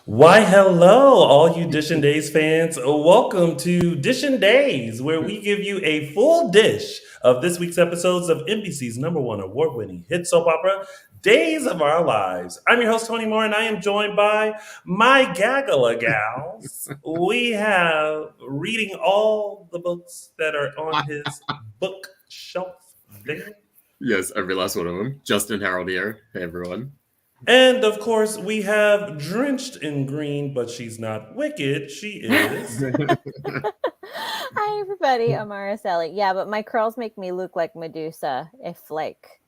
Why, hello, all you Dishin Days fans. Welcome to Dishin Days, where we give you a full dish of this week's episodes of NBC's #1 award winning hit soap opera, Days of Our Lives. I'm your host, Tony Moore, and I am joined by my gaggle of gals. We have reading all the books that are on his bookshelf there. Yes, every last one of them. Justin Hareld here. Hey, everyone. And of course, we have drenched in green, but she's not wicked. She is. Hi, everybody. I'm Araceli. Yeah, but my curls make me look like Medusa. If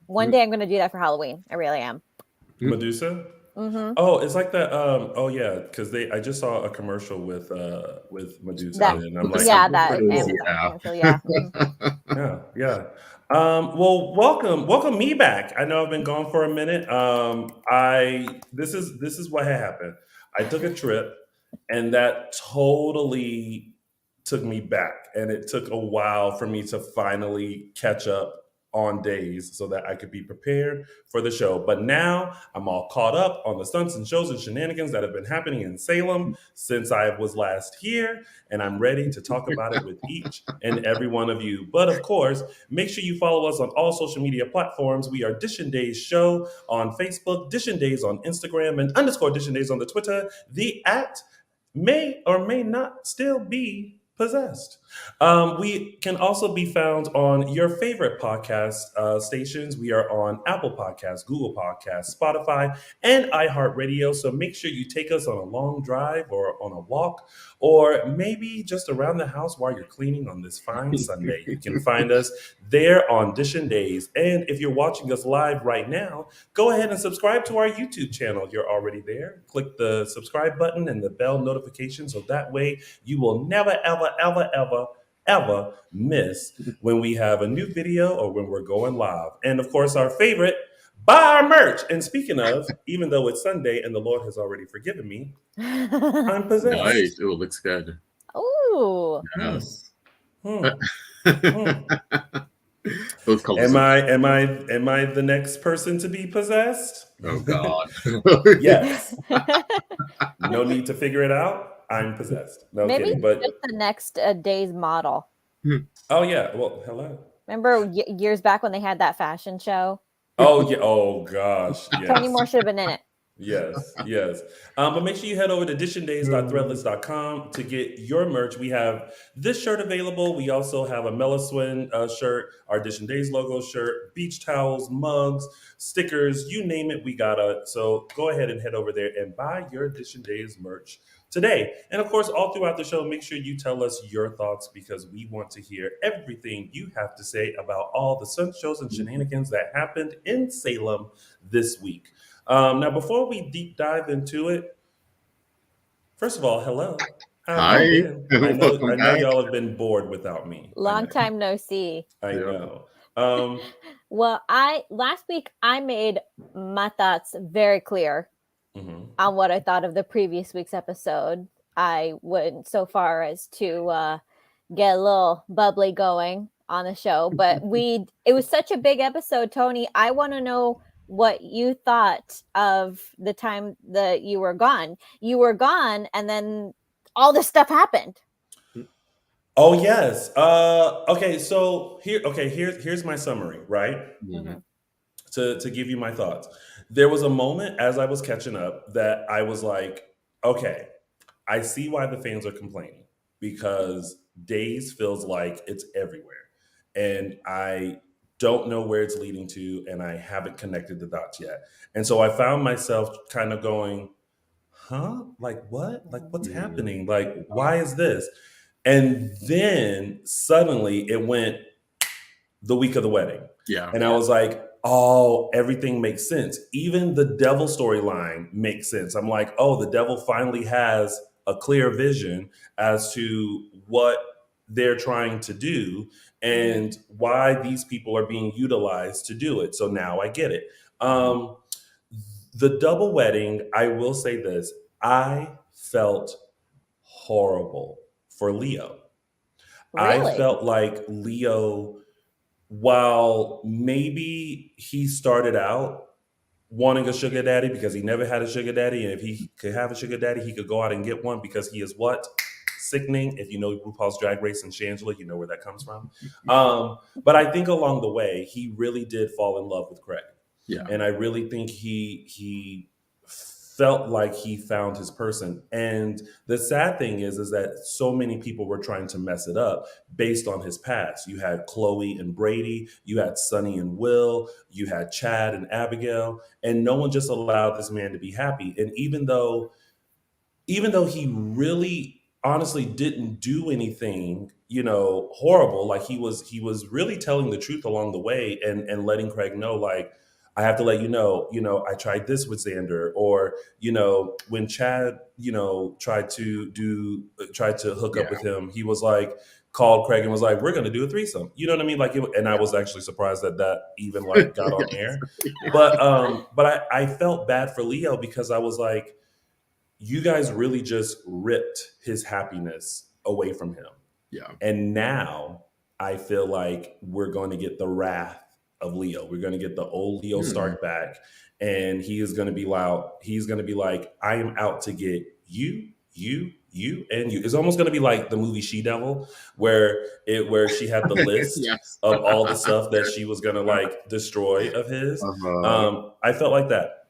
one day I'm going to do that for Halloween. I really am. Medusa. Mm-hmm. Oh, it's like that. Oh yeah, because I just saw a commercial with Medusa, That and I'm The like, yeah, second that one is, Amazon yeah. commercial. Yeah. Mhm. yeah, yeah. Well, welcome me back. I know I've been gone for a minute. I this is what had happened. I took a trip, and that totally took me back, and it took a while for me to finally catch up on days so that I could be prepared for the show. But now I'm all caught up on the stunts and shows and shenanigans that have been happening in Salem since I was last here, and I'm ready to talk about it with each and every one of you. But of course, make sure you follow us on all social media platforms. We are Dishin Days Show on Facebook, Dishin Days on Instagram, and _Dishin Days on the Twitter. The at may or may not still be possessed. We can also be found on your favorite podcast stations. We are on Apple Podcasts, Google Podcasts, Spotify, and iHeartRadio. So make sure you take us on a long drive or on a walk, or maybe just around the house while you're cleaning on this fine Sunday. You can find us there on Dishin Days. And if you're watching us live right now, go ahead and subscribe to our YouTube channel. You're already there. Click the subscribe button and the bell notification so that way you will never, ever, ever, ever, ever miss when we have a new video or when we're going live. And of course, our favorite, buy our merch. And speaking of, even though it's Sunday and the Lord has already forgiven me, I'm Nice. possessed. Ooh, looks good. Ooh. Hmm, Yes. hmm, hmm. Those colors Am are. I am I am I the next person to be possessed? Oh, God. Yes. No need to figure it out. I'm possessed. No Maybe kidding. just But the next day's model. oh yeah. Well, hello. Remember years back when they had that fashion show? Oh yeah. Oh gosh. Tony Yes. Moore should have been in it. Yes. Yes. But make sure you head over to dishindays.threadless.com to get your merch. We have this shirt available. We also have a Meloswin shirt, our Dishin Days logo shirt, beach towels, mugs, stickers, you name it, we got it. So go ahead and head over there and buy your Dishin Days merch today. And of course, all throughout the show, make sure you tell us your thoughts because we want to hear everything you have to say about all the sun shows and shenanigans that happened in Salem this week. Now, before we deep dive into it, first of all, hello. How have y'all Hi. been? I Welcome know back. y'all have been bored without me. I Long know. time no see. I Yeah. know. Um, Well, I last week I made my thoughts very clear mhm. on what I thought of the previous week's episode. I went so far as to get a little bubbly going on the show, but it was such a big episode, Tony. I want to know what you thought of the time that you were gone. You were gone, and then all this stuff happened. Oh yes. Okay. So here. Okay. Here's my summary. Right. Mhm. Mm-hmm. To give you my thoughts. There was a moment as I was catching up that I was like, okay, I see why the fans are complaining because Days feels like it's everywhere. And I don't know where it's leading to, and I haven't connected the dots yet. And so I found myself kind of going, huh? Like what? Like what's Mhm. happening? Like, why is this? And then suddenly it went the week of the wedding. Yeah. And I Yeah. was like, oh, everything makes sense. Even the devil storyline makes sense. I'm like, oh, the devil finally has a clear vision as to what they're trying to do Mm-hmm. and why these people are being utilized to do it. So now I get it. Mhm. Um, the double wedding, I will say this, I felt horrible for Leo. I Really? felt like Leo, while maybe he started out wanting a sugar daddy because he never had a sugar daddy, and if he could have a sugar daddy, he could go out and get one because he is what? Sickening. If you know RuPaul's Drag Race and Shangela, you know where that comes from. But I think along the way, he really did fall in love with Craig. Yeah. And I really think he felt like he found his person. And the sad thing is that so many people were trying to mess it up based on his past. You had Chloe and Brady, you had Sonny and Will, you had Chad and Abigail, and no one just allowed this man to be happy. And even though he really honestly didn't do anything, horrible, like he was really telling the truth along the way, and letting Craig know, like, I have to let I tried this with Xander, or when Chad tried to hook up Yeah. with him, he was like, called Craig and was like, we're going to do a threesome, you know what I mean, like and I was actually surprised that even like got on air. Yeah. But I felt bad for Leo because I was like, you guys really just ripped his happiness away from him. Yeah. And now I feel like we're going to get the wrath of Leo. We're going to get the old Leo Stark back. And he is going to be loud. He's going to be like, I am out to get you, and you. It's almost going to be like the movie She Devil, where she had the list Yes. of all the stuff that she was going to like destroy of his. I felt like that.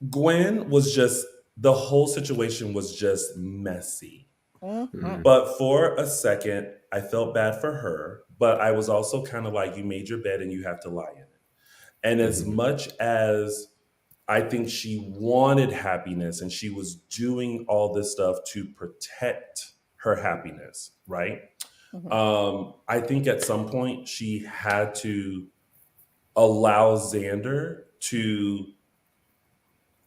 Gwen was just, the whole situation was just messy. Mhm. But for a second, I felt bad for her, but I was also kind of like, you made your bed and you have to lie in it. And as much as I think she wanted happiness and she was doing all this stuff to protect her happiness, right? I think at some point she had to allow Xander to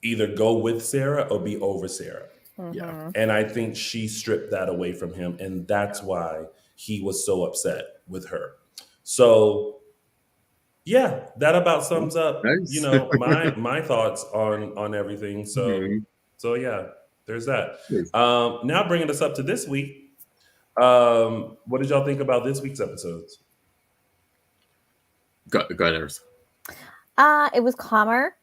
either go with Sarah or be over Sarah. Yeah. And I think she stripped that away from him. And that's why he was so upset with her. So yeah, that about sums up, Nice. my thoughts on everything. So yeah, there's that. Nice. Now bringing us up to this week. What did y'all think about this week's episodes? Go ahead, Eris. It was calmer.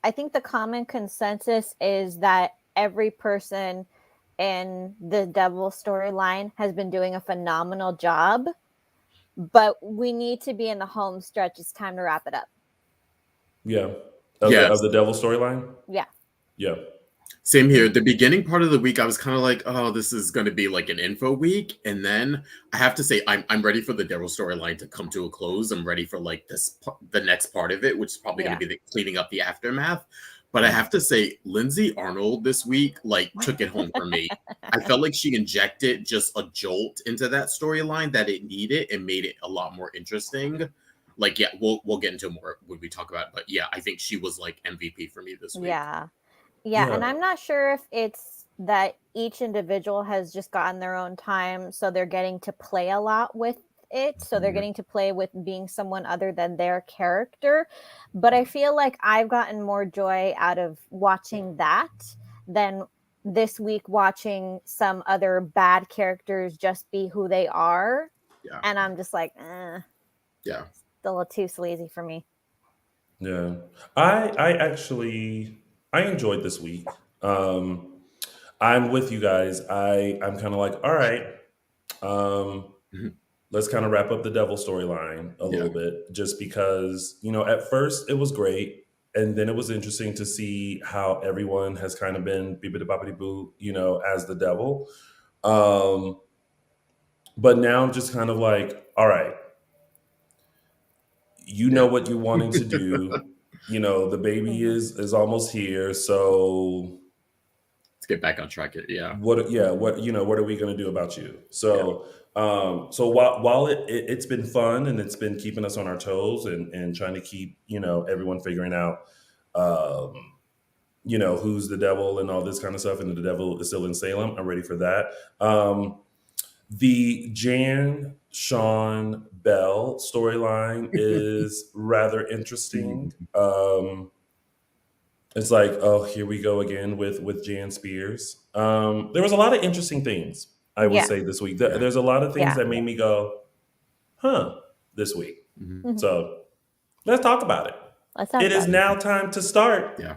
I think the common consensus is that every person in the Devil storyline has been doing a phenomenal job, but we need to be in the home stretch. It's time to wrap it up. Yeah. Yes. Of the Devil storyline? Yeah. Yeah. Same here. The beginning part of the week, I was kind of like, oh, this is going to be like an info week. And then I have to say, I'm ready for the Daryl storyline to come to a close. I'm ready for like the next part of it, which is probably going to be the cleaning up the aftermath. But I have to say, Lindsay Arnold this week, like, took it home for me. I felt like she injected just a jolt into that storyline that it needed and made it a lot more interesting. Like, yeah, we'll get into more when we talk about it. But yeah, I think she was like MVP for me this week. Yeah, and I'm not sure if it's that each individual has just gotten their own time, so they're getting to play a lot with it. So they're getting to play with being someone other than their character. But I feel like I've gotten more joy out of watching that than this week watching some other bad characters just be who they are. Yeah. And I'm just like, yeah, still a little too sleazy for me. Yeah. I enjoyed this week. I'm with you guys. I'm kind of like, all right, let's kind of wrap up the Devil storyline a little bit, just because, at first it was great. And then it was interesting to see how everyone has kind of been bibbidi-boppidi-boo, as the Devil. But now I'm just kind of like, all right, know what you're wanting to do. The baby is almost here. So let's get back on track. What are we going to do about you? So, so while it's been fun and it's been keeping us on our toes and trying to keep, everyone figuring out, who's the devil and all this kind of stuff. And the devil is still in Salem. I'm ready for that. The Jan, Shawn, Belle storyline is rather interesting. It's like, oh, here we go again with Jan Spears. There was a lot of interesting things, I would say, this week. There's a lot of things that made me go, huh, this week. Mhm. So let's talk about it. Let's talk It is about now time to start. Yeah.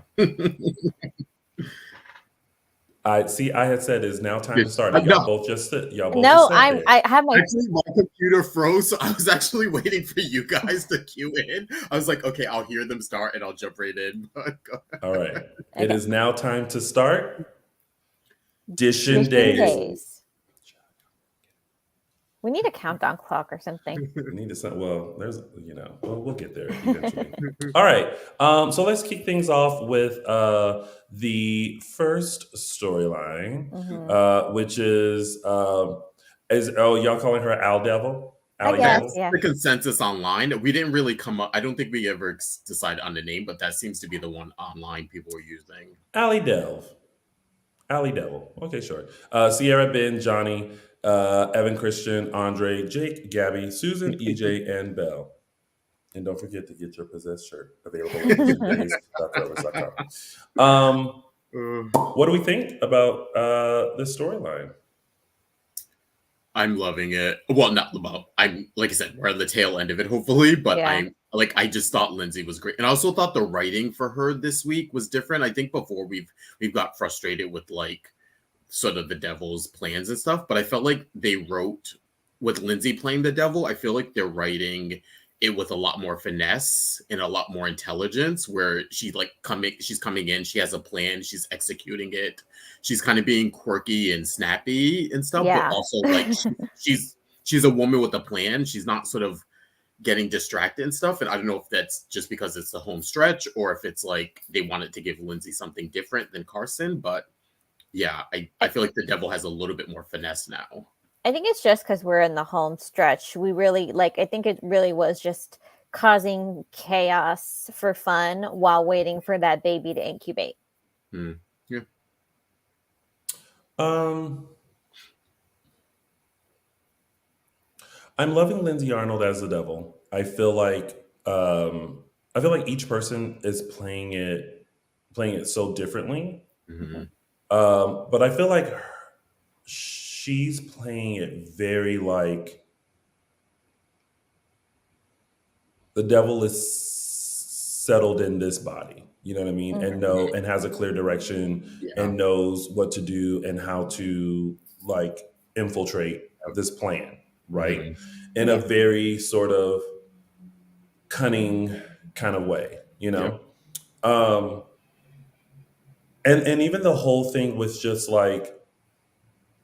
I had said it is now time to start. And No. y'all both just sit. Y'all both No, just sat there. I have my Actually, my computer froze, so I was actually waiting for you guys to cue in. I was like, okay, I'll hear them start and I'll jump right in. All right. It Okay. is now time to start. Dishin Dishin Days. Days. We need a countdown clock or something. We need to. Well, there's, we'll get there eventually. All right. So let's kick things off with the first storyline, Mhm. which is y'all calling her Al Devil? I Al guess, Devil? yeah. The consensus online. We didn't really come up. I don't think we ever decided on the name, but that seems to be the one online people are using. Allie Delve. Allie Devil. Okay, sure. Ciara, Ben, Johnny, Evan, Christian, Andre, Jake, Gabby, Susan, EJ, and Belle. And don't forget to get your possessed shirt available at dishindays.threadless.com. What do we think about this storyline? I'm loving it. Well, not about. I'm like I said, we're at the tail end of it, hopefully. But Yeah. I just thought Lindsay was great, and I also thought the writing for her this week was different. I think before we've got frustrated with like sort of the devil's plans and stuff, but I felt like they wrote with Lindsay playing the devil. I feel like they're writing it with a lot more finesse and a lot more intelligence, where she's coming in, she has a plan, she's executing it, she's kind of being quirky and snappy and stuff, Yeah. but also like she's a woman with a plan. She's not sort of getting distracted and stuff. And I don't know if that's just because it's the home stretch or if it's like they wanted to give Lindsay something different than Carson, but yeah, I feel like the devil has a little bit more finesse now. I think it's just because we're in the home stretch. We really I think it really was just causing chaos for fun while waiting for that baby to incubate. Yeah. I'm loving Lindsay Arnold as the devil. I feel like each person is playing it so differently. Mm-hmm. But I feel like she's playing it very like the devil is settled in this body. You know what I mean? And has a clear direction and knows what to do and how to like infiltrate this plan, right? In a very sort of cunning kind of way, and even the whole thing was just like,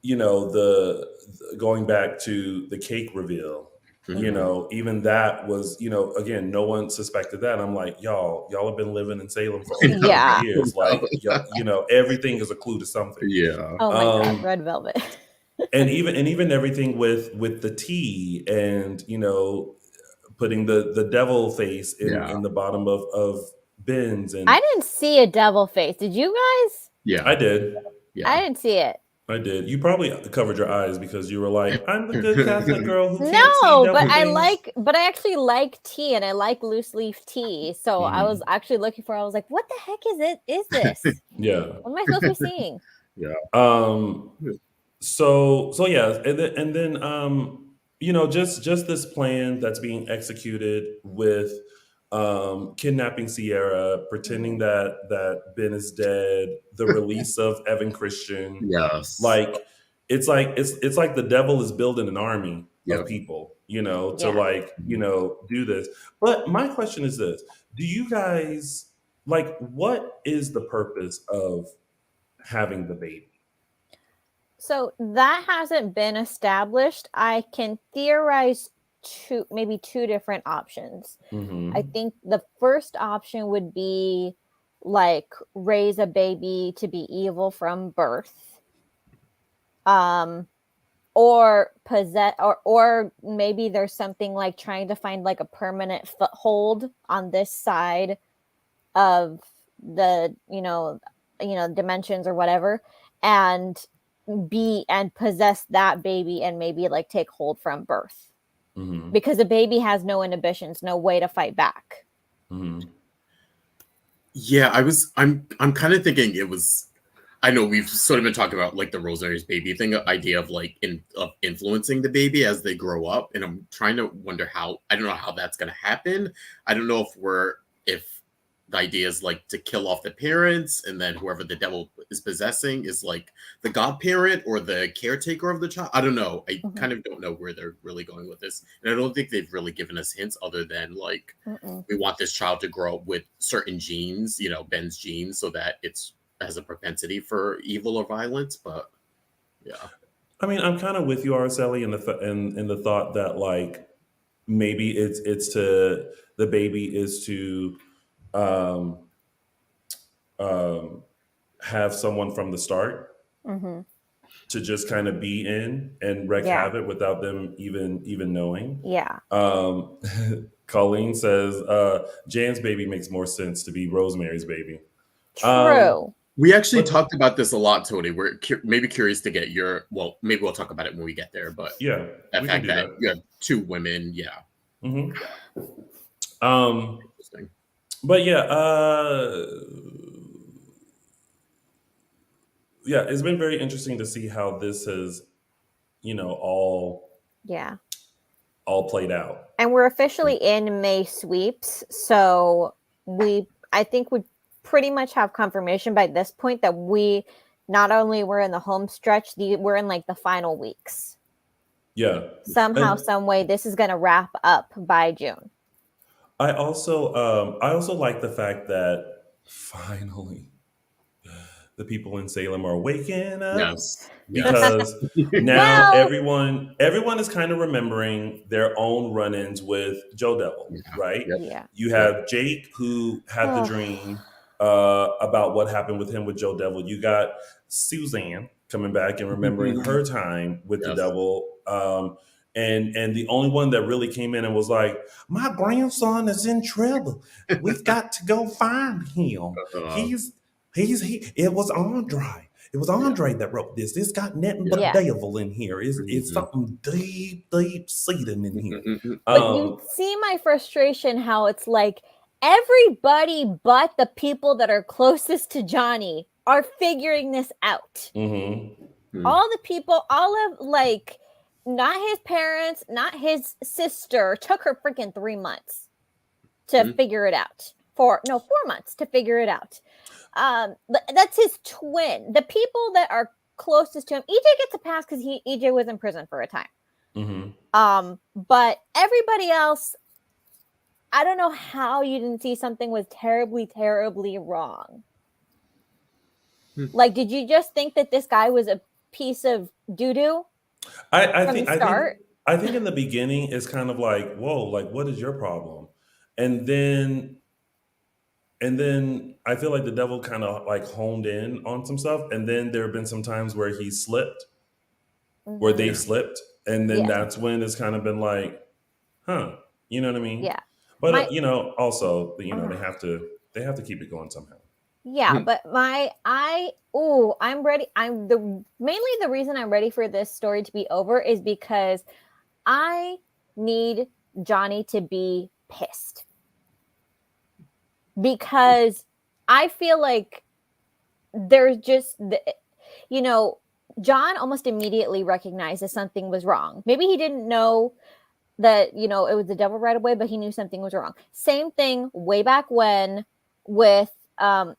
the going back to the cake reveal, even that was, again, no one suspected that. I'm like, y'all have been living in Salem for over 30 years. Like, everything is a clue to something. Yeah. Oh my God, red velvet. and even everything with the tea and, putting the devil face in the bottom of bins. And I didn't see a devil face. Did you guys? Yeah, I did. Yeah. I didn't see it. I did. You probably covered your eyes because you were like, "I'm the good Catholic girl who can't see No, devil but things." I actually like tea and I like loose leaf tea. So I was actually looking for. I was like, "What the heck is this? Yeah. What am I supposed to be seeing?" Yeah. So yeah, and then just this plan that's being executed with kidnapping Ciara, pretending that Ben is dead, the release of Evan Christian. Yes. Like it's like the devil is building an army of people, to do this. But my question is this: do you guys what is the purpose of having the baby? So that hasn't been established. I can theorize maybe two different options. I think the first option would be like raise a baby to be evil from birth. Or possess, or maybe there's something like trying to find like a permanent foothold on this side of the dimensions or whatever, and possess that baby and maybe like take hold from birth, because the baby has no inhibitions, no way to fight back. Yeah, I'm kind of thinking it was. I know we've sort of been talking about like the Rosemary's Baby thing, idea of like of influencing the baby as they grow up, and I'm trying to wonder how. I don't know how that's going to happen. I don't know if the idea is like to kill off the parents, and then whoever the devil is possessing is like the godparent or the caretaker of the child. I don't know. I kind of don't know where they're really going with this, and I don't think they've really given us hints other than like we want this child to grow up with certain genes, you know, Ben's genes, so that it's has a propensity for evil or violence. But yeah, I mean, I'm kind of with you, Araceli, in the thought that like maybe it's to the baby is to um, um, have someone from the start Mm-hmm. to just kind of be in and wreak Yeah. havoc without them even knowing. Yeah. Um, Colleen says Jan's baby makes more sense to be Rosemary's baby. True. we actually But- talked about this a lot, Tony. We're maybe curious to get your, well, maybe we'll talk about it when we get there, but Yeah, the we can fact do that that. you have two women, yeah, hmm interesting. But yeah, it's been very interesting to see how this has, Yeah. all played out. And we're officially in May sweeps, so I think we pretty much have confirmation by this point that we not only were in the home stretch, we're in like the final weeks. Yeah. Somehow, And some way, this is going to wrap up by June. I also like the fact that finally the people in Salem are waking up. Yes. Because now Well- everyone is kind of remembering their own run-ins with Joe Devil, Yeah. right? Yep. Yeah. You have Jake who had the Ugh. dream about what happened with him with Joe Devil. You got Suzanne coming back and remembering her time with the Yes. devil. And the only one that really came in and was like, my grandson is in trouble. We've got to go find him. It was Andre. It was Andre that wrote this. It's got nothing but Yeah. devil in here. It's something deep, deep seated in here. But you see my frustration, how it's like everybody but the people that are closest to Johnny are figuring this out. Mm-hmm. All the people, all of like, not his parents, not his sister, took her freaking 3 months to figure it out. 4 months to figure it out. That's his twin. The people that are closest to him, EJ gets a pass because EJ was in prison for a time. Mm-hmm. But everybody else, I don't know how you didn't see something was terribly, terribly wrong. Like, did you just think that this guy was a piece of doo-doo? I From think the start? I think in the beginning it's kind of like, whoa, like what is your problem? And then I feel like the devil kind of like honed in on some stuff. And then there have been some times where he slipped, where Mhm. they've slipped. And then Yeah. that's when it's kind of been like, huh, you know what I mean? Yeah. But also, they have to keep it going somehow. Yeah, but I'm ready. Mainly the reason I'm ready for this story to be over is because I need Johnny to be pissed. Because I feel like there's just John almost immediately recognizes something was wrong. Maybe he didn't know that, it was the devil right away, but he knew something was wrong. Same thing way back when with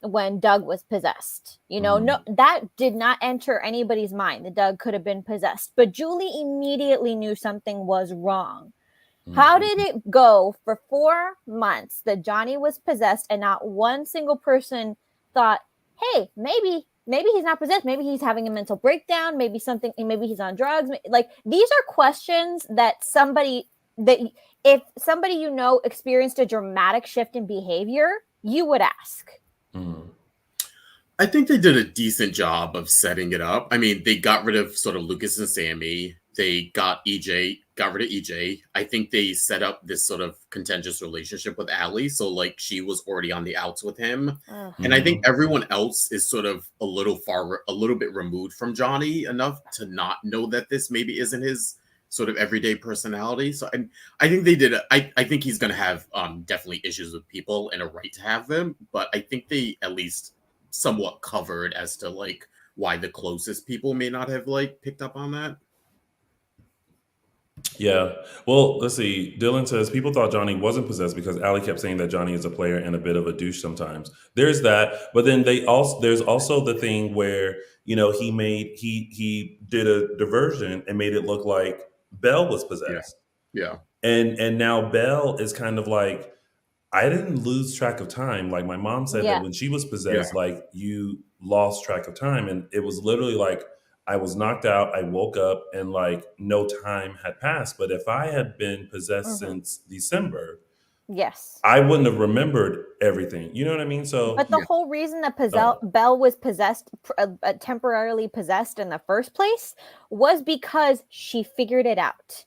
when Doug was possessed. No, that did not enter anybody's mind that Doug could have been possessed. But Julie immediately knew something was wrong. How did it go for 4 months that Johnny was possessed and not one single person thought, hey, maybe he's not possessed. Maybe he's having a mental breakdown. Maybe he's on drugs. Like, these are questions that if somebody experienced a dramatic shift in behavior, you would ask. I think they did a decent job of setting it up. I mean, they got rid of sort of Lucas and Sammy. They got rid of EJ. I think they set up this sort of contentious relationship with Allie. So like she was already on the outs with him. And I think everyone else is sort of a little bit removed from Johnny enough to not know that this maybe isn't his sort of everyday personality. So I think they did. I think he's going to have definitely issues with people and a right to have them. But I think they at least somewhat covered as to like why the closest people may not have like picked up on that. Yeah. Well, let's see. Dylan says people thought Johnny wasn't possessed because Allie kept saying that Johnny is a player and a bit of a douche sometimes. There's that, but then there's also the thing where he did a diversion and made it look like Belle was Yeah. possessed, Yeah. and now Belle is kind of like, I didn't lose track of time. Like my mom said that Yeah. when she was Yeah. possessed, like you lost track of time. And it was literally like I was knocked out, I woke up, and like no time had passed. But if I had been possessed Mhm. since December, Yes. I wouldn't have remembered everything. You know what I mean? So But the Yeah. whole reason that oh, Belle was possessed, temporarily possessed in the first place, was because she figured it out.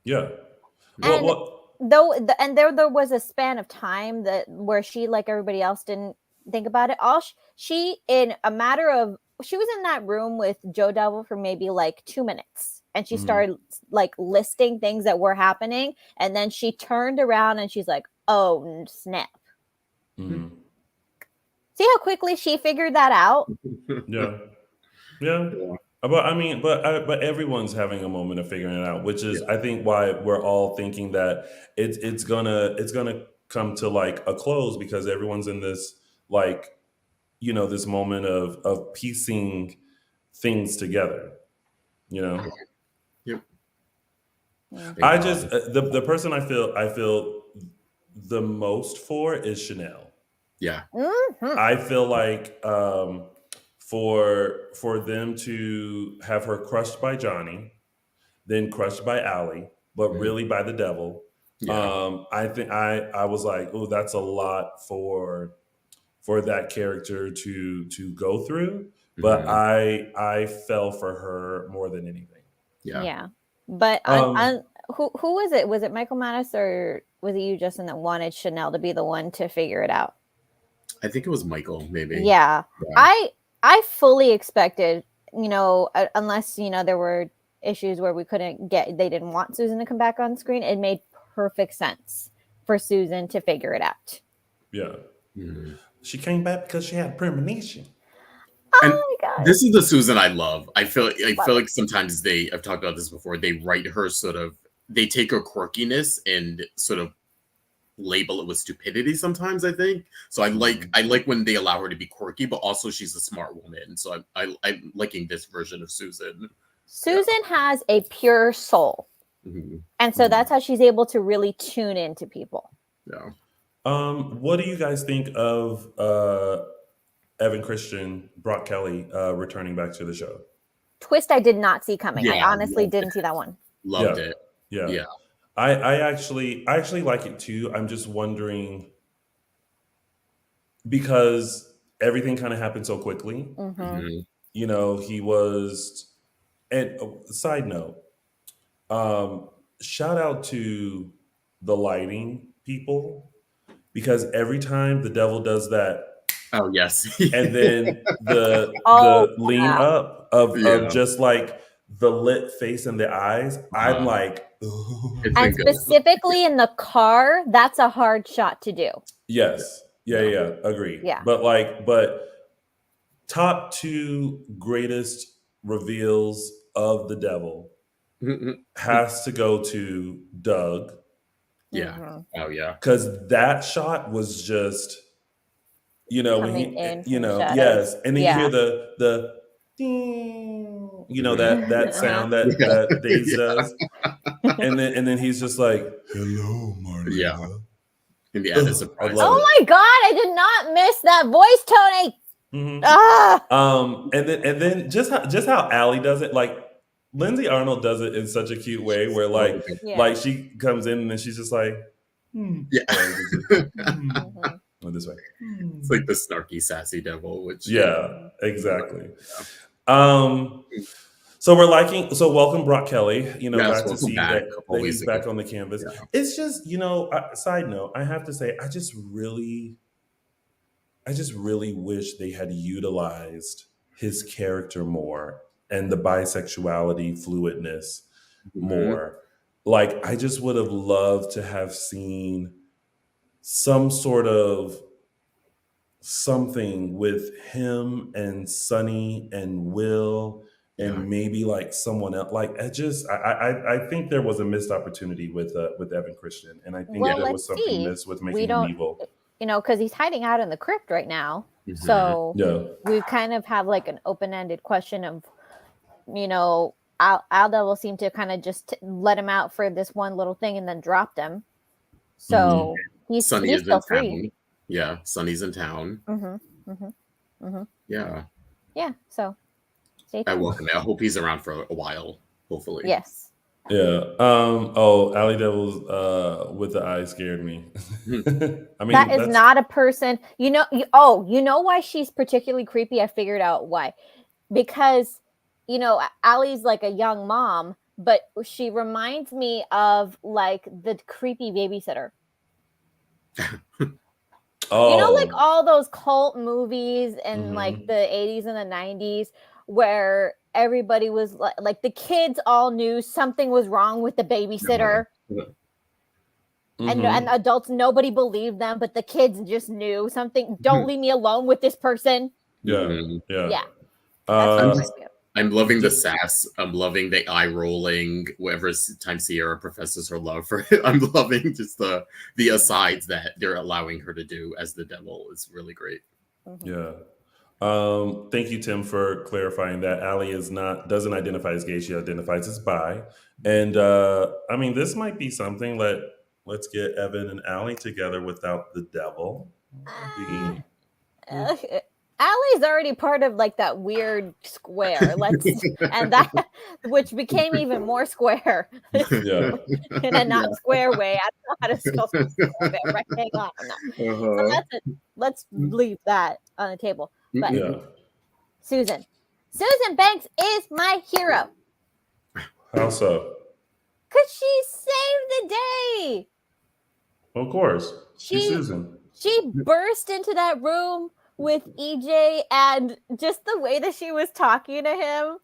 yeah. Well, And well, there was a span of time that where she, like everybody else, didn't think about it. She in a matter of, she was in that room with Joe Devil for maybe like 2 minutes, and she Mhm. started like listing things that were happening, and then she turned around and she's like, "Oh snap!" Mhm. See how quickly she figured that out? Yeah. Yeah. Yeah. But I mean, but everyone's having a moment of figuring it out, which is Yeah. I think why we're all thinking that it's gonna come to like a close because everyone's in this like this moment of piecing things together. You know, Yep. Mm. Thank I God. just the person I feel the most for is Chanel. Yeah. Mhm. I feel like for them to have her crushed by Johnny, then crushed by Allie, but Mhm. really by the devil. Yeah. I think I was like, oh, that's a lot for that character to go through. But Mhm. I fell for her more than anything. Yeah. Yeah, but Um, who was it? Was it Michael Madis or was it you, Justin, that wanted Chanel to be the one to figure it out? I think it was Michael, maybe. Yeah, Yeah. I fully expected, unless there were issues where they didn't want Susan to come back on screen. It made perfect sense for Susan to figure it out. yeah, Mhm. she came back because she had premonition. And Oh my god, this is the Susan I love. I feel love it. like sometimes I've talked about this before, they write her they take her quirkiness and sort of label it with stupidity sometimes, I think. So Mhm. I like when they allow her to be quirky, but also she's a smart woman. So I'm liking this version of Susan. Susan has a pure soul, Mhm. and so that's how she's able to really tune into people. Yeah. What do you guys think of Evan Christian, Brock Kelly returning back to the show? Twist I did not see coming. I Yeah. honestly didn't see that one. Loved Yeah, it. yeah. Yeah. I actually like it too. I'm just wondering because everything kind of happened so quickly. Mm-hmm. Mhm. He was. And side note, um, shout out to the lighting people because every time the devil does that, Oh yes. and then the Oh, lean yeah. up of Yeah. just like the lit face and the eyes, I'm like, It's And been good. specifically in the car, that's a hard shot to do. yes, yeah, Yeah. yeah, agree. Yeah. But top two greatest reveals of the devil has to go to Doug Yeah. Mhm. Oh yeah. because that shot was just when Coming he in from the shadows. yes, and then you hear Yeah. the ding, Mhm. that Uh-huh. sound that Yeah. Days Yeah. does, and then he's just like, hello, Yeah. Maria. And the added I surprise love of it. Oh my god, I did not miss that voice, Tony. Hmm. Ah. And then just how Allie does it, like Lindsay Arnold does it in such a cute way, where so like good. Yeah. like she comes in and then she's just like, Yeah. or this way, Mhm. or this way. It's like the snarky, sassy devil, which Yeah, Mhm. exactly. Yeah. Um, so welcome Brock Kelly. Yes, Glad to welcome see back. that Always he's a good. back on the canvas. Yeah. It's just side note, I just really wish they had utilized his character more and the bisexuality fluidness Mhm. more. Like I just would have loved to have seen some sort of something with him and Sonny and Will Yeah. and maybe like someone else. Like I think there was a missed opportunity with Evan Christian, and I think Well, there let's was something see. missed with We making him don't, evil. because he's hiding out in the crypt right now. Mhm. So Yeah. we kind of have like an open-ended question of, Al Devil seemed to kind of just let him out for this one little thing and then dropped him. So Sonny he's is in still free. town. Yeah, Sonny's in town. Yeah. Yeah. So stay I tuned. welcome it. I hope he's around for a while, hopefully. Yes. Yeah. Oh, Alley Devils with the eye scared me. I mean, That is that's not a person. You know why she's particularly creepy? I figured out why. Because, Allie's like a young mom, but she reminds me of like the creepy babysitter. Like oh. all those cult movies in like Mhm. the 80s and the 90s where everybody was like the kids all knew something was wrong with the babysitter. And Mhm. adults, nobody believed them, but the kids just knew something. Don't leave me alone with this person. Yeah. Mhm. Yeah. Yeah, that's what I'm it just reminds me of. I'm loving the Just sass. I'm loving the eye rolling. Whatever time Ciara professes her love for it, I'm loving just the asides that they're allowing her to do as the devil is really great. yeah. Thank you, Tim, for clarifying that. Allie doesn't identify as gay; she identifies as bi. And I mean, this might be something. Let's get Evan and Allie together without the devil. Be Allie's already part of like that weird square. And that which became even more square yeah, in a not square way. I don't know how to spell square, rectangle. I don't know. So Uh-huh. that's it. Let's leave that on the table. But yeah. Susan Banks is my hero How so? because she saved the day. Of course, she's She Susan. burst into that room with EJ, and just the way that she was talking to him.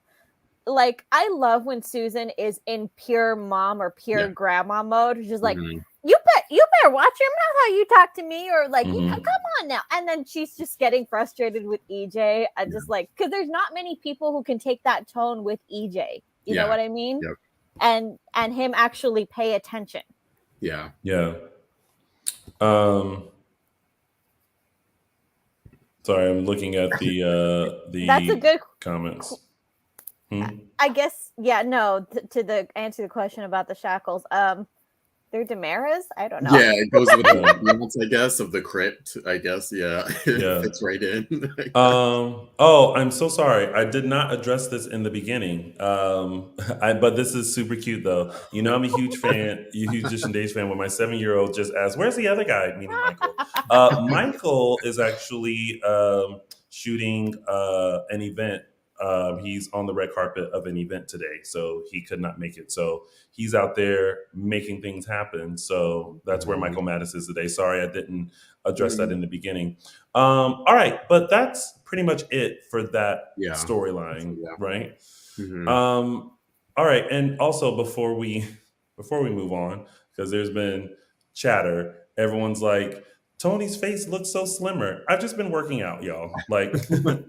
Like, I love when Susan is in pure mom or pure Yeah. grandma mode. She's like, Mhm. you better watch your mouth how you talk to me, or like, Mhm. come on now. And then she's just getting frustrated with EJ. I just like, because there's not many people who can take that tone with EJ. You know Yeah. what I mean? Yep. And him actually pay attention. Yeah. Yeah. Sorry, I'm looking at That's a the good, comments. Hmm? I guess. Yeah, no. To the answer the question about the shackles. They're Damaras. I don't know. Yeah, it goes with the Yeah. ambiance, I guess, of the crypt. I guess, yeah, it Yeah. fits right in. Oh, I'm so sorry. I did not address this in the beginning. But this is super cute though. I'm a huge fan, a huge Dishin Days fan. When my 7-year-old just asked, "Where's the other guy?" Meaning Michael. Michael is actually shooting an event. He's on the red carpet of an event today, so he could not make it. So he's out there making things happen. So that's where Michael Mattis is today. Sorry, I didn't address that in the beginning. All right, but that's pretty much it for that Yeah. storyline, Yeah. right? Mhm. All right, and also before we move on, because there's been chatter, everyone's like, Tony's face looks so slimmer. I've just been working out, y'all. Like,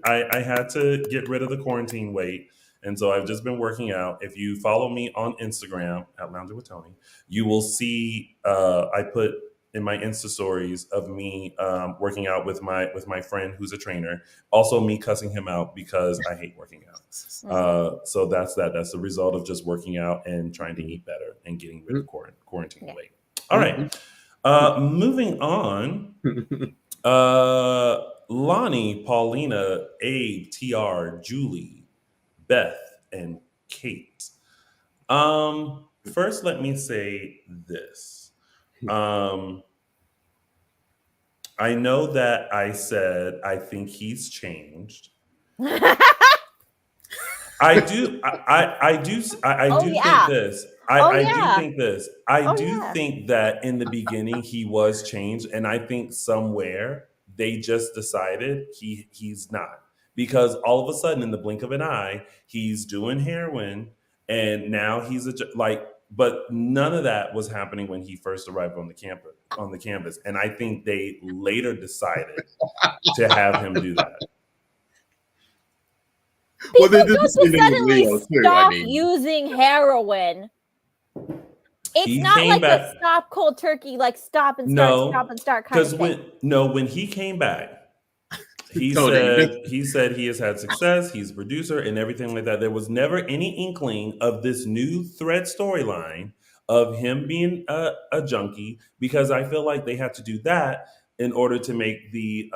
I had to get rid of the quarantine weight. And so I've just been working out. If you follow me on Instagram at Lounging with Tony, you will see I put in my Insta stories of me working out with my friend who's a trainer. Also, me cussing him out because I hate working out. So that's that. That's the result of just working out and trying to eat better and getting rid of quarantine Yeah. weight. All right. Moving on. Lonnie, Paulina, Abe, TR, Julie, Beth, and Kate. First, let me say this. I know that I said I think he's changed. I do. I do. I Oh, do yeah. think this. Oh, I do yeah. think this. I Oh, do yeah. think that in the beginning he was changed, and I think somewhere they just decided he's not, because all of a sudden in the blink of an eye he's doing heroin, and now he's like but none of that was happening when he first arrived on the canvas. And I think they later decided to have him do that. Well, they People did the don't same thing with suddenly Leo too. stop using heroin. It's He not came like back. a stop cold turkey, like stop and start kind of thing. When he came back, he Totally. said he has had success. He's a producer and everything like that. There was never any inkling of this new thread storyline of him being a junkie, because I feel like they had to do that in order to make the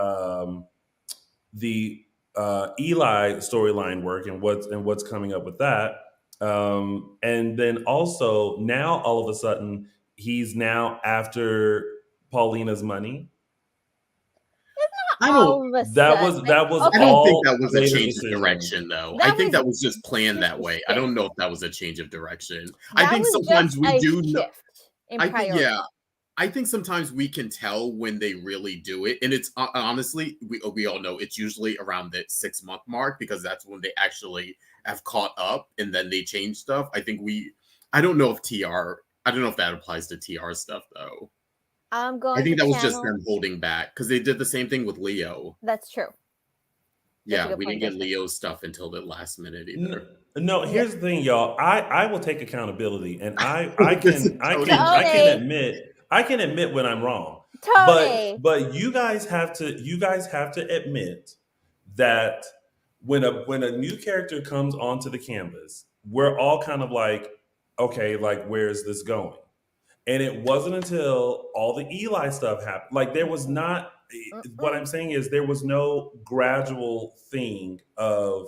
Eli storyline work, and what's coming up with that. And then also now all of a sudden he's now after Paulina's money. I All don't. of a That sudden, was I don't think all that was a later change of decision. direction, though. That I think was that was just planned that just a way. I don't shift. know if that was a change of direction. I that think was sometimes just we a do know. shift in I think, priority. yeah. I think sometimes we can tell when they really do it, and it's honestly we all know it's usually around the 6-month mark, because that's when they actually have caught up, and then they change stuff. I don't know if that applies to TR stuff though. I'm going I think to that was just channel. them holding back, because they did the same thing with Leo. That's true. That's a Yeah, good we point, didn't get Dishin. Leo's stuff until the last minute either. No, here's the thing, y'all. I will take accountability, and I can admit when I'm wrong. Tony. But you guys have to admit that when a new character comes onto the canvas, we're all kind of like, okay, like where is this going? And it wasn't until all the Eli stuff happened. Like there was not. What I'm saying is there was no gradual thing of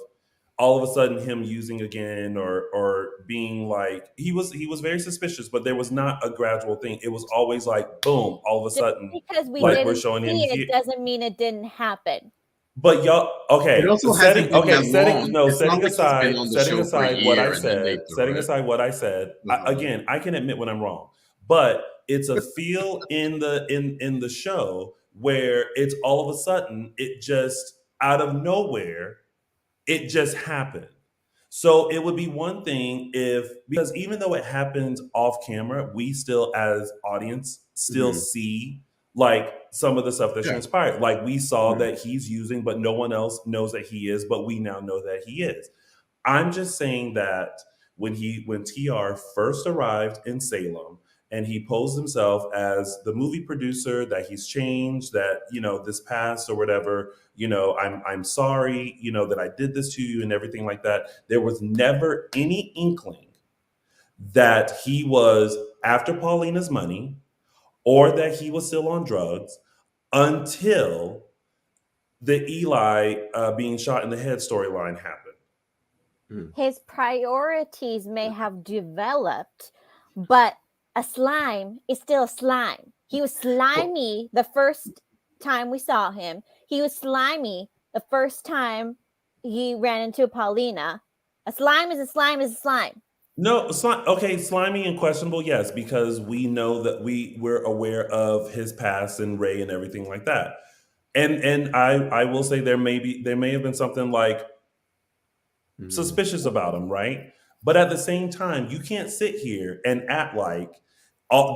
all of a sudden him using again, or being like he was very suspicious, but there was not a gradual thing. It was always like boom, all of a Just sudden, because we like didn't we're showing him see here. it doesn't mean it didn't happen. But y'all, okay, It also hasn't been that long. setting It's not like he's been on the show for a aside what I year and then they said, threw it. again, I can admit when I'm wrong, but it's a feel in the show where it's all of a sudden it just out of nowhere it just happened. So it would be one thing because even though it happens off camera, we still as audience still Mhm. see like some of the stuff that Yeah. transpired. Like we saw Yeah. that he's using, but no one else knows that he is, but we now know that he is. I'm just saying that when TR first arrived in Salem and he posed himself as the movie producer, that he's changed, that this past or whatever, I'm sorry, that I did this to you and everything like that. There was never any inkling that he was after Paulina's money or that he was still on drugs until the Eli being shot in the head storyline happened. His priorities may have developed, but a slime is still a slime. He was slimy the first time we saw him. He was slimy the first time he ran into Paulina. A slime is a slime is a slime. No, slimy and questionable, yes, because we know that we're aware of his past and Ray and everything like that. And I will say there may have been something like suspicious about him, right? But at the same time, you can't sit here and act like all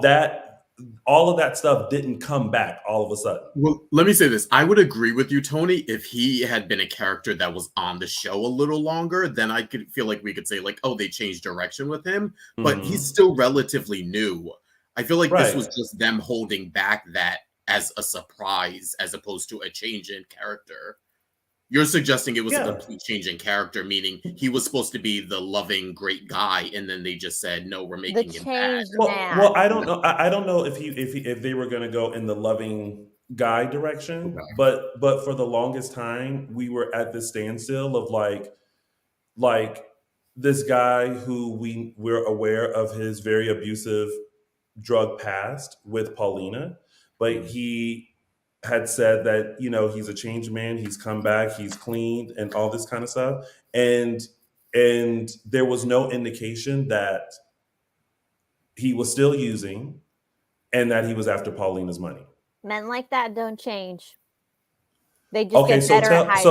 of that stuff didn't come back all of a sudden. Well, let me say this. I would agree with you, Tony, if he had been a character that was on the show a little longer, then I could feel like we could say like, oh, they changed direction with him, but he's still relatively new. I feel like this was just them holding back that as a surprise as opposed to a change in character. You're suggesting it was a complete change in character, meaning he was supposed to be the loving, great guy, and then they just said, "No, we're making him bad." Well, I don't know. I don't know if they were going to go in the loving guy direction, but for the longest time, we were at this standstill of like this guy who we're aware of his very abusive drug past with Paulina, but he had said that he's a changed man, he's come back, he's cleaned and all this kind of stuff, and there was no indication that he was still using and that he was after Paulina's money. Men like that don't change. They just get better at hiding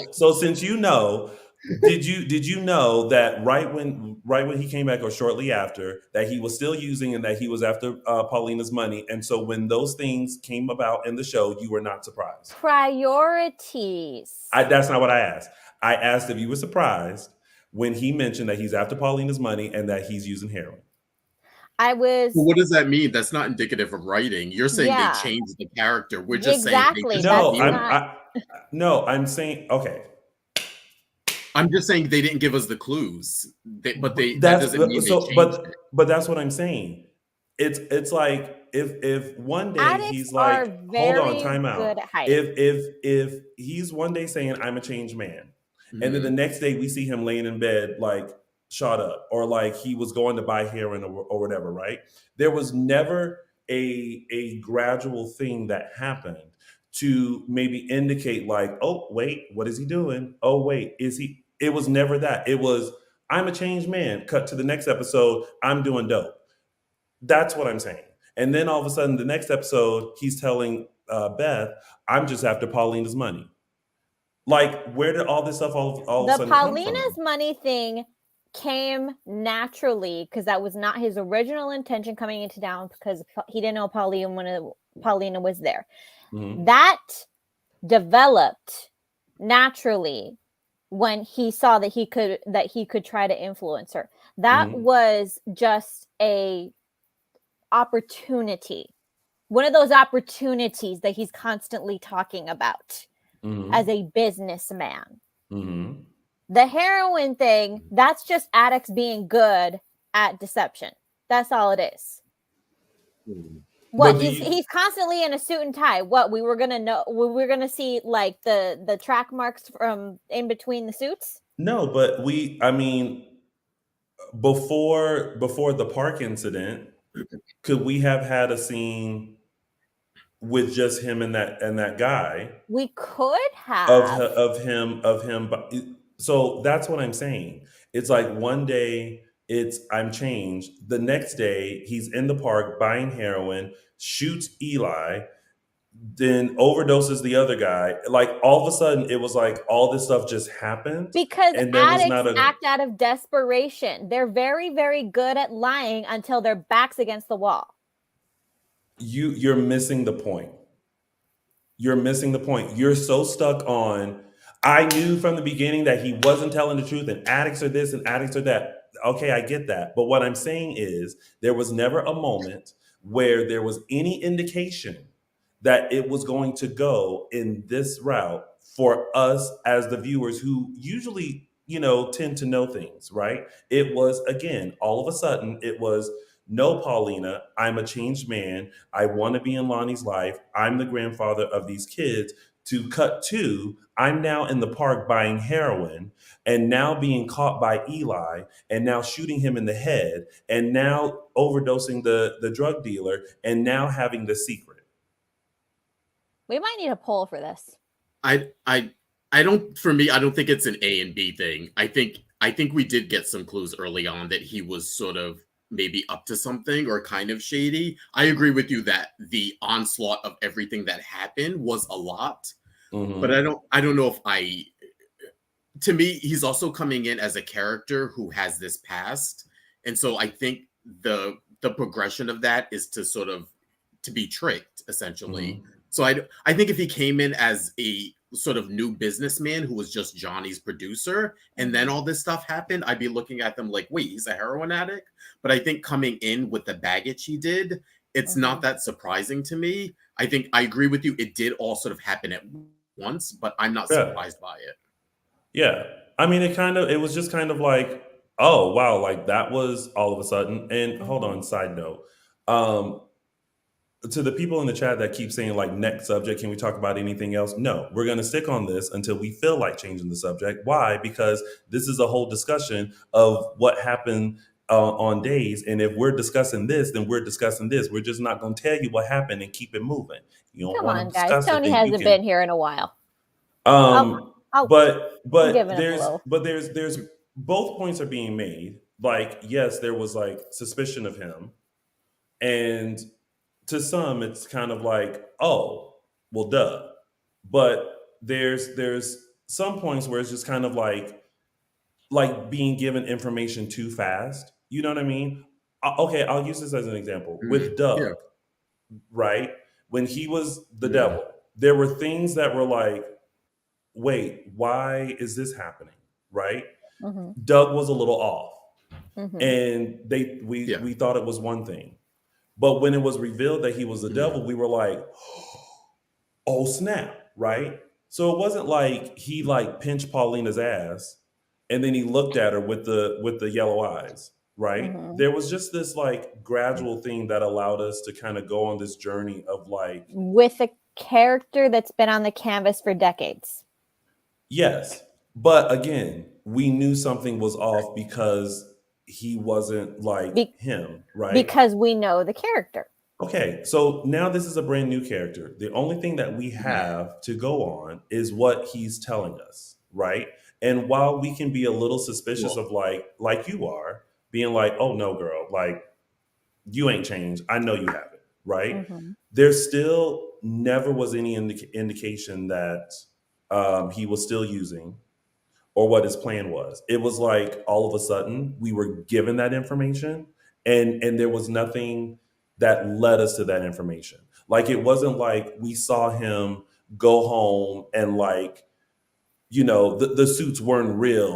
it. Since you know, did you know that right when he came back or shortly after that he was still using and that he was after Paulina's money, and so when those things came about in the show, you were not surprised. Priorities. That's not what I asked. I asked if you were surprised when he mentioned that he's after Paulina's money and that he's using heroin. I Well, was, what does that mean? That's not indicative of writing. You're saying they yeah, changed the character. We're just saying they exactly. just That's No, revealed it. not. I'm saying okay. I'm just saying they didn't give us the clues. That That's doesn't mean they so, changed it. but that's what I'm saying. It's like if one day Addicts he's are like, hold on, very time good out. at hiding. If he's one day saying I'm a changed man, and then the Mhm. next day we see him laying in bed like shot up, or like he was going to buy heroin or whatever, right? There was never a gradual thing that happened to maybe indicate like, oh wait, what is he doing? Oh wait, is he? It was never that. It was I'm a changed man. Cut to the next episode. I'm doing dope. That's what I'm saying. And then all of a sudden, the next episode, he's telling Beth, "I'm just after Paulina's money." Like, where did all this stuff all of a The sudden come Paulina's from? money thing came naturally because that was not his original intention coming into town because he didn't know Paulina was there. Mhm. That developed naturally when he saw that he could try to influence her. That Mhm. was just a opportunity. One of those opportunities that he's constantly talking about as Mhm. a businessman. Mhm. The heroin thing, that's just addicts being good at deception. That's all it is. What But do he's you? constantly in a suit and tie. What we were gonna see like the track marks from in between the suits. No, but we. I mean, before the park incident, could we have had a scene with just him and that guy? We could of have of him so that's what I'm saying. It's like one day it's I'm changed, the next day he's in the park buying heroin, shoots Eli, then overdoses the other guy. Like all of a sudden it was like all this stuff just happened, because and there was addicts not a act out of desperation. They're very, very good at lying until their back's against the wall. you're missing the point. You're missing the point. You're so stuck on, I knew from the beginning that he wasn't telling the truth and addicts are this and addicts are that. Okay, I get that. But what I'm saying is there was never a moment where there was any indication that it was going to go in this route for us as the viewers who usually, tend to know things, right? It was, again, all of a sudden, it was, no, Paulina, I'm a changed man. I want to be in Lonnie's life. I'm the grandfather of these kids. To cut to, I'm now in the park buying heroin and now being caught by Eli and now shooting him in the head and now overdosing the drug dealer and now having the secret. We might need a poll for this. I I I don't for me, I don't think it's an A and B thing. I think we did get some clues early on that he was sort of maybe up to something or kind of shady. I agree with you that the onslaught of everything that happened was a lot, but I Hmm. don't I don't know if I to me he's also coming in as a character who has this past. And so I think the progression of that is to sort of to be tricked essentially. Hmm. So I think if he came in as a sort of new businessman who was just Johnny's producer and then all this stuff happened, I'd be looking at them like, wait, he's a heroin addict. But I think coming in with the baggage he did, it's not that surprising to me. I think I agree with you, it did all sort of happen at once, but I'm not Yeah. surprised by it. Yeah. I mean, it was just kind of like, oh, wow, like that was all of a sudden. And hold Mm-hmm. on, side note. Um, to the people in the chat that keep saying like next subject, can we talk about anything else? No, we're going to stick on this until we feel like changing the subject. Why? Because this is a whole discussion of what happened on days, and if we're discussing this, then we're discussing this. We're just not going to tell you what happened and keep it moving. You don't Come want on, to guys. discuss it, Tony then you hasn't can. been here in a while. I'll, um I'll, but I'm but giving him a there's little. but there's both points are being made. Like, yes, there was like suspicion of him, and to some it's kind of like, oh, well, duh. But there's some points where it's just kind of like, like being given information too fast. You know what I mean? Okay, I'll use this as an example with Yeah. Doug, right? When he was the Mhm. devil, there were things that were like, wait, why is this happening? Right? Mm-hmm. Doug was a little off, Mm-hmm. and Yeah. we thought it was one thing, but when it was revealed that he was the Mhm. devil, we were like, oh snap, right? So it wasn't like he like pinched Paulina's ass and then he looked at her with the yellow eyes, right? Mm-hmm. There was just this like gradual thing that allowed us to kind of go on this journey of like, With a character that's been on the canvas for decades. yes, but again, we knew something was off because he wasn't like Be- him, right? because we know the character. Okay, so now this is a brand new character. The only thing that we have to go on is what he's telling us, right? And while we can be a little suspicious Well, of like you are, being like, "Oh no, girl, like you ain't changed. I know you haven't," right? Mm-hmm. There still never was any indication that he was still using or what his plan was. It was like all of a sudden we were given that information and there was nothing that led us to that information. Like it wasn't like we saw him go home and like you know the suits weren't real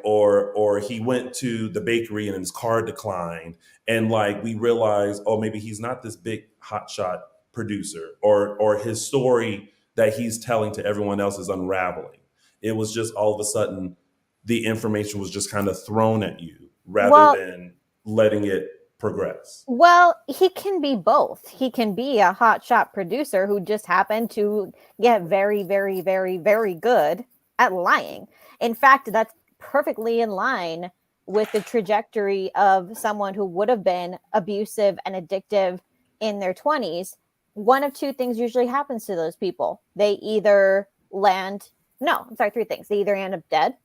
or he went to the bakery and his car declined and like we realized oh maybe he's not this big hotshot producer or his story that he's telling to everyone else is unraveling. It was just all of a sudden the information was just kind of thrown at you rather Well, than letting it progress. Well, he can be both. He can be a hotshot producer who just happened to get very, very, very, very good at lying. In fact, that's perfectly in line with the trajectory of someone who would have been abusive and addictive in their 20s. One of two things usually happens to those people. They either land, no, I'm sorry, three things. They either end up dead,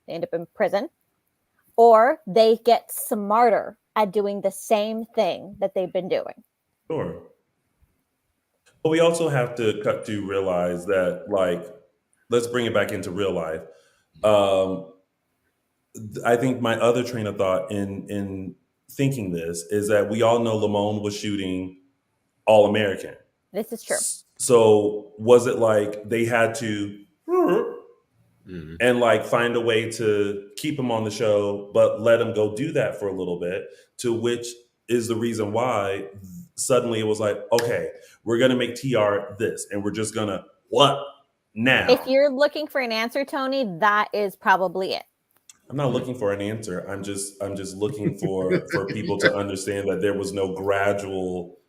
they end up in prison, or they get smarter at doing the same thing that they've been doing. Sure. But we also have to cut to realize that like let's bring it back into real life. um I think my other train of thought in thinking this is that we all know Lamone was shooting All American. This is true. So was it like they had to mhm. and like find a way to keep him on the show, but let him go do that for a little bit? To which is the reason why suddenly it was like, okay, we're gonna make TR this, and we're just gonna what now? If you're looking for an answer, Tony, that is probably it. I'm not looking for an answer. I'm just looking for people to understand that there was no gradual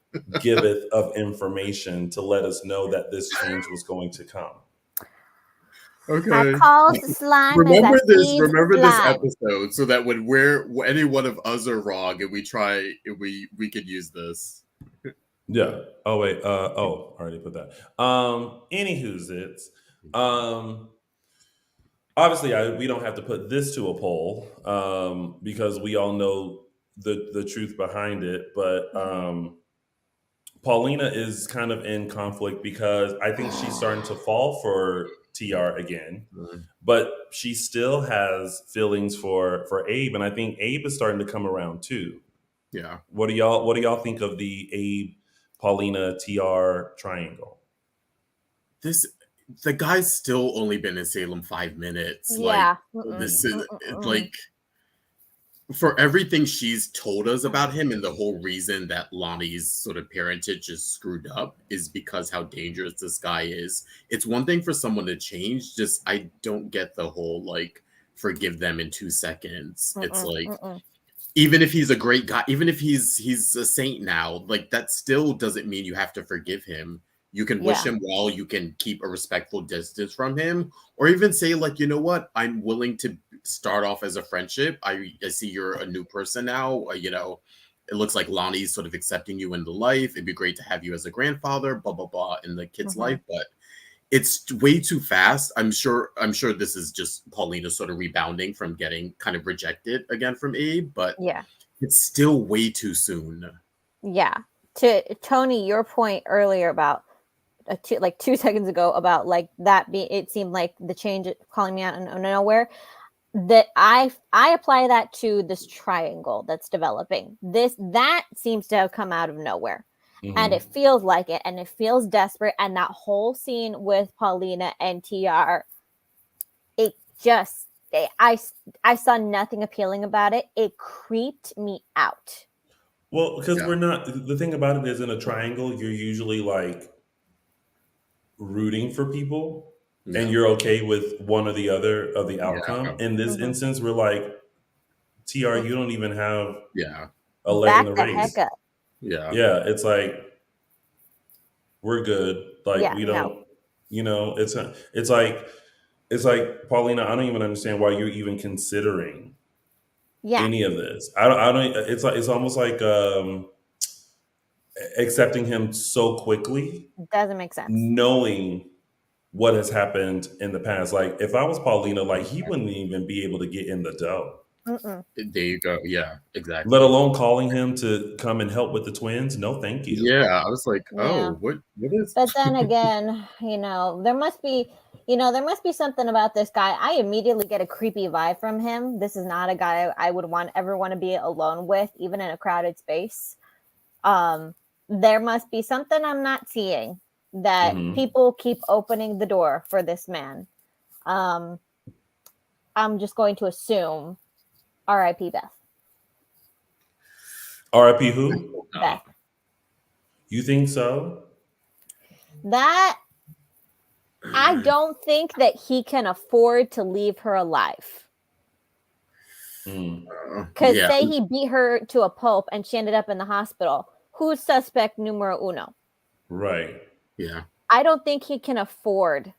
giveth of information to let us know that this change was going to come. I Okay. call the slime as I feed Remember this slime. episode so that when we're any one of us are wrong and we try we could use this. Yeah. Oh wait. Oh, I already put that. Anywho's it's. Obviously, we don't have to put this to a poll because we all know the truth behind it. But Paulina is kind of in conflict because I think she's starting to fall for TR again, Mhm. but she still has feelings for Abe, and I think Abe is starting to come around too. Yeah. What do y'all think of the Abe Paulina TR triangle? This the guy's still only been in Salem 5 minutes. Yeah. Like this is like for everything she's told us about him and the whole reason that Lonnie's sort of parentage is screwed up is because how dangerous this guy is. It's one thing for someone to change, just I don't get the whole like forgive them in 2 seconds. It's like even if he's a great guy, even if he's a saint now, like that still doesn't mean you have to forgive him. You can wish him well, you can keep a respectful distance from him, or even say, like, you know what, I'm willing to start off as a friendship. I see you're a new person now. You know, it looks like Lonnie's sort of accepting you into life. It'd be great to have you as a grandfather, blah, blah, blah, in the kid's life. But it's way too fast. I'm sure this is just Paulina sort of rebounding from getting kind of rejected again from Abe, but Yeah. it's still way too soon. Yeah. To Tony, your point earlier about like 2 seconds ago about like that being, it seemed like the change calling me out of nowhere. that I apply that to this triangle that's developing. That seems to have come out of nowhere. And it feels like it, and it feels desperate. And that whole scene with Paulina and TR, it just I saw nothing appealing about it. It creeped me out. Well, because Yeah. we're not. The thing about it is, in a triangle, you're usually like rooting for people, and Yeah. you're okay with one or the other of the outcome. Yeah. In this Mhm. instance, we're like, TR, you don't even have Yeah. a leg in Back the the heck race. up. Yeah. Yeah, it's like we're good. Like Yeah, we no. don't, it's like Paulina. I don't even understand why you're even considering Yeah, any of this. I don't. It's like it's almost like accepting him so quickly, doesn't make sense. knowing what has happened in the past. Like if I was Paulina, like he wouldn't even be able to get in the dough, Mm-mm. There you go. Yeah, let exactly. alone calling him to come and help with the twins. No, thank you. Yeah, I was like, Yeah. oh, what is But then again, there must be something about this guy. I immediately get a creepy vibe from him. This is not a guy I would ever want to be alone with, even in a crowded space. There must be something I'm not seeing that Hmm. people keep opening the door for this man. Um, I'm just going to assume R.I.P. Beth. R.I.P. Who? Beth. You think so? That I don't think that he can afford to leave her alive. Mm, Because yeah, say he beat her to a pulp and she ended up in the hospital. Who's suspect numero uno? right. yeah. I don't think he can afford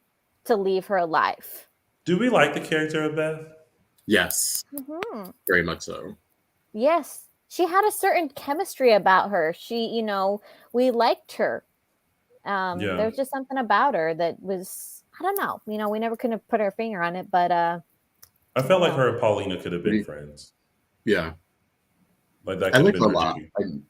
to leave her alive. Do we like the character of Beth? Yes, Hmm. very much so. Yes. She had a certain chemistry about her. We liked her. Yeah. There's just something about her that was, I don't know. We never could have put our finger on it, but I I felt don't like know. her and Paulina could have been Pretty- friends. Yeah, Like that I could have like been her a her lot. Judy.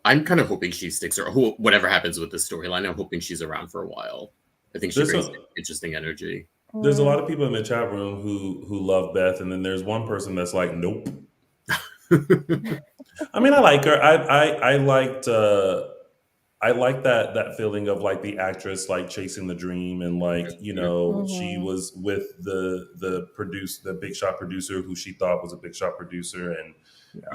I'm kind of hoping she sticks or whatever happens with this storyline. I'm hoping she's around for a while. I think she There's brings a interesting energy. there's a Mm, lot of people in the chat room who love Beth, and then there's one person that's like, nope. I mean, I like her. I like that feeling of like the actress like chasing the dream, and like she mhm, was with the big shot producer who she thought was a big shot producer, and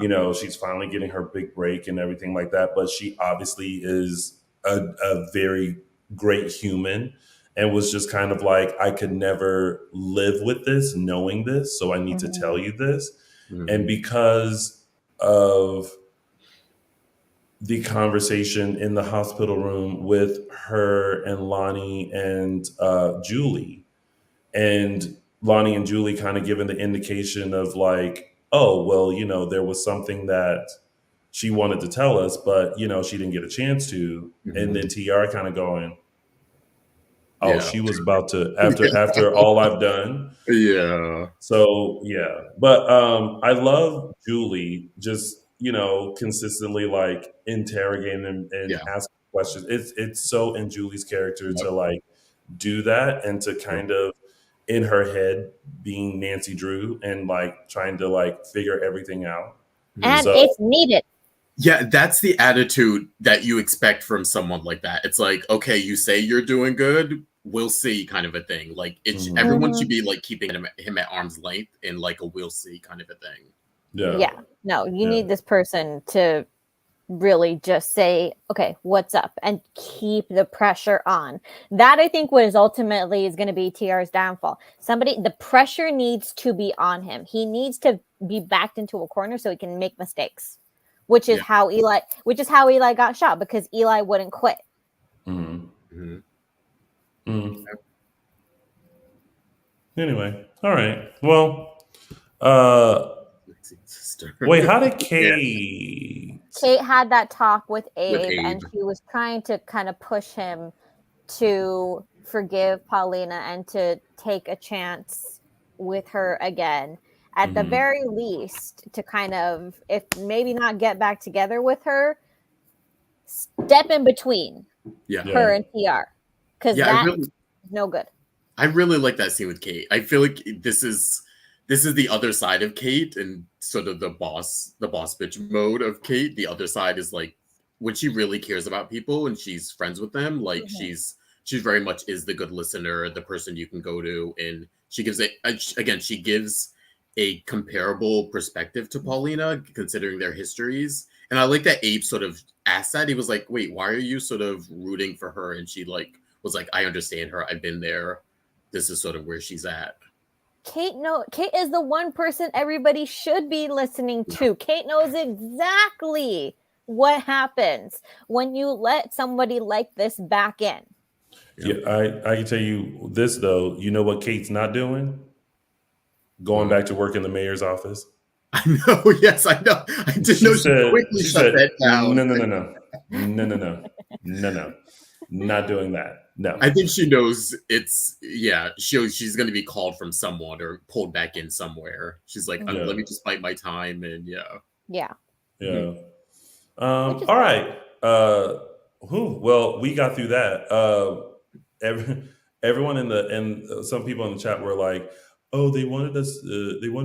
Yeah. she's finally getting her big break and everything like that. But she obviously is a very great human, and was just kind of like, I could never live with this, knowing this, so I need to tell mhm, you this. And Mhm. because of the conversation in the hospital room with her and Lonnie and Julie, and Lonnie and Julie kind of giving the indication of like, oh, well, there was something that she wanted to tell us, but she didn't get a chance to. And then Mhm. TR kind of going, oh, Yeah. she was about to, after all I've done. Yeah. So yeah, but I love Julie just consistently like interrogating and Yeah. asking questions. It's so in Julie's character Yep. to like do that, and to Yep. kind of in her head being Nancy Drew and like trying to like figure everything out. Mhm. and So it's needed. Yeah, that's the attitude that you expect from someone like that. It's like, okay, you say you're doing good, we'll see kind of a thing. Like mhm, everyone should Mhm. be like keeping him at arm's length in like a we'll see kind of a thing. yeah, Yeah. No, you yeah, need this person to really just say, okay, what's up, and keep the pressure on. That I think was ultimately is going to be TR's downfall. The pressure needs to be on him. He needs to be backed into a corner so he can make mistakes, Yeah. which is how Eli got shot, because Eli wouldn't quit. mhm, Mhm. mhm. Anyway, all right. Well, uh, Maxine sister. wait, how did Yeah, Kate? Kate had that talk with with Abe, and Abe. she was trying to kind of push him to forgive Paulina and to take a chance with her again. At the Mhm. very least, to kind of, if maybe not get back together with her, step in between Yeah. her Yeah. and TR, because Yeah, that's no good. I really like that scene with Kate. I feel like this is the other side of Kate and sort of the boss bitch mode of Kate. The other side is like when she really cares about people and she's friends with them, like she's very much is the good listener, the person you can go to, and she gives she gives a comparable perspective to Paulina considering their histories. And I like that Abe sort of asked that. He was like, wait, why are you sort of rooting for her? And she like was like, I understand her, I've been there, this is sort of where she's at. Kate is the one person everybody should be listening to. Kate knows exactly what happens when you let somebody like this back in. Yeah, I can tell you this though. You know what Kate's not doing? Going back to work in the mayor's office. I know. Yes, I know. I didn't know she quickly shut that down. No, not doing that. No. I think she knows she's going to be called from someone or pulled back in somewhere. She's like, let me just bite my time and yeah. All right. Well, we got through that. Everyone and some people in the chat were like, "Oh, they wanted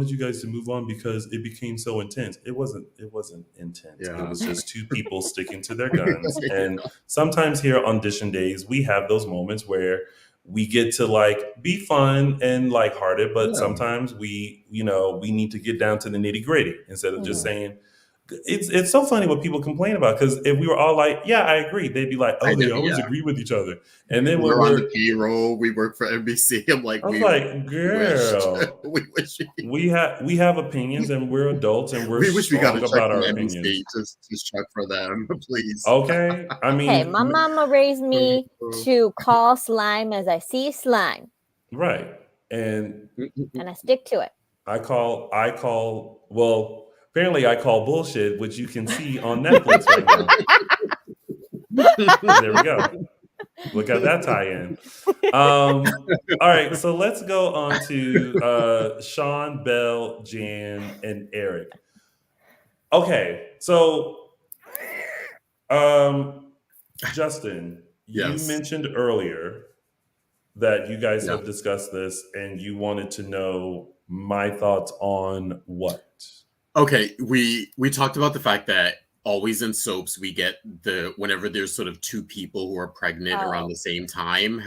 you guys to move on because it became so intense." It wasn't intense. Yeah. It was just two people sticking to their guns. And sometimes here on Dishin Days, we have those moments where we get to like be fun and lighthearted, but sometimes we need to get down to the nitty gritty instead of just saying. It's so funny what people complain about, because if we were all like, yeah, I agree, they'd be like, oh, they always agree with each other. And then we're on the payroll, we work for NBC. I'm like, girl, we have opinions and we're adults and we wish we got about our opinions. Just check for them, please. Okay, I mean, hey, my mama raised me to call slime as I see slime. Right, and I stick to it. I call. Well, apparently, I call bullshit, which you can see on Netflix right now. There we go. Look at that tie-in. All right, so let's go on to Shawn, Belle, Jan, and Eric. Okay, so Justin, you mentioned earlier that you guys have discussed this and you wanted to know my thoughts on what? Okay, we talked about the fact that always in soaps we get whenever there's sort of two people who are pregnant around the same time,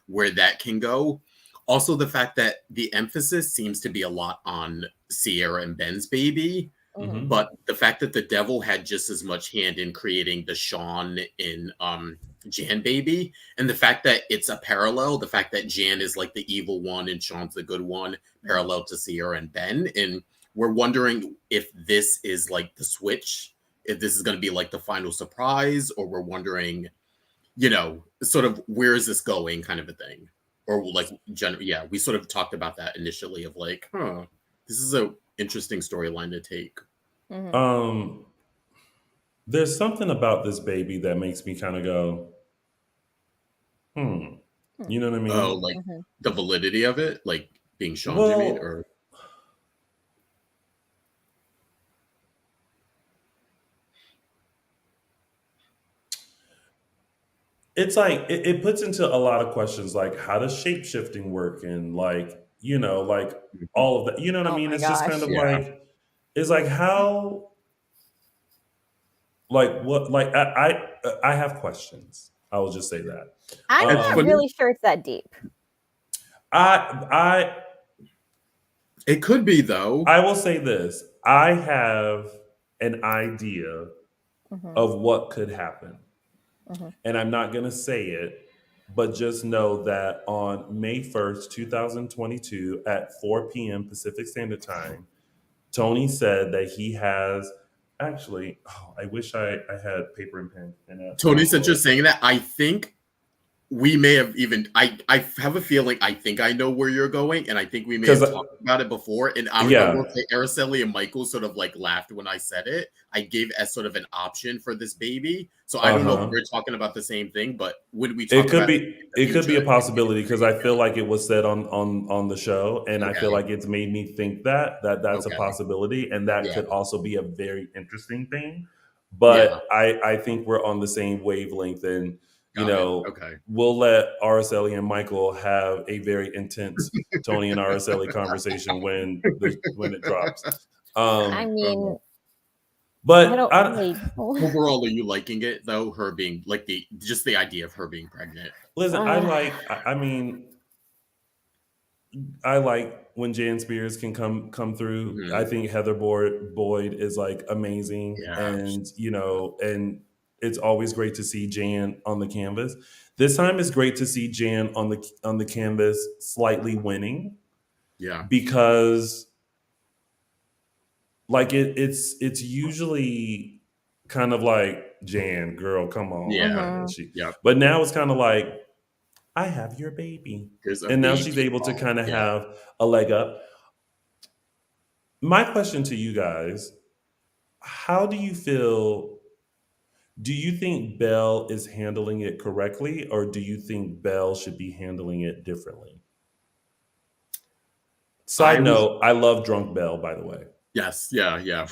where that can go. Also the fact that the emphasis seems to be a lot on Ciara and Ben's baby, but the fact that the devil had just as much hand in creating the Shawn and Jan baby, and the fact that it's a parallel, the fact that Jan is like the evil one and Shawn's the good one, parallel to Ciara and Ben, and we're wondering if this is like the switch, if this is going to be like the final surprise, or we're wondering, sort of where is this going kind of a thing. Or like, we sort of talked about that initially of like, this is an interesting storyline to take. There's something about this baby that makes me kind of go, you know what I mean? Oh, like the validity of it, like being Shawn, you mean? Or it's like it puts into a lot of questions, like how does shape shifting work, and like like all of that. You know what I mean? It's just kind of like, it's like how, like what, like I have questions. I will just say that. I'm not really sure it's that deep. It could be though. I will say this: I have an idea of what could happen. And I'm not going to say it, but just know that on May 1st, 2022 at 4 p.m. Pacific Standard Time, Tony said that he has actually, I wish I had paper and pen. Tony, since you're saying that, I think we may have even, I have a feeling, I think I know where you're going, and I think we may have talked about it before. And I will say Araceli and Michael sort of like laughed when I said it. I gave as sort of an option for this baby. So I don't know if we're talking about the same thing, but when we talk about it could be a possibility, because I feel like it was said on the show, and I feel like it's made me think that's a possibility, and that could also be a very interesting thing. But I think we're on the same wavelength, and Got it. Okay. we'll let Araceli and Michael have a very intense Tony and Araceli conversation when it drops. I mean, But I don't really. Overall, are you liking it though? Her being like just the idea of her being pregnant. listen, I mean, I like when Jan Spears can come through. Mhm. I think Heather Boyd is like amazing, Yeah. and and it's always great to see Jan on the canvas. This time, it's great to see Jan on the canvas, slightly winning, Yeah. because like it's usually kind of like, Jan, girl, come on, Yeah. Yeah. but now it's kind of like, I have your baby. There's a And now baby she's able to involved. kind of Yeah. have a leg up. My question to you guys, how do you feel? Do you think Belle is handling it correctly, or do you think Belle should be handling it differently? I Side was note, I love Drunk Belle, by the way. yes. Yeah.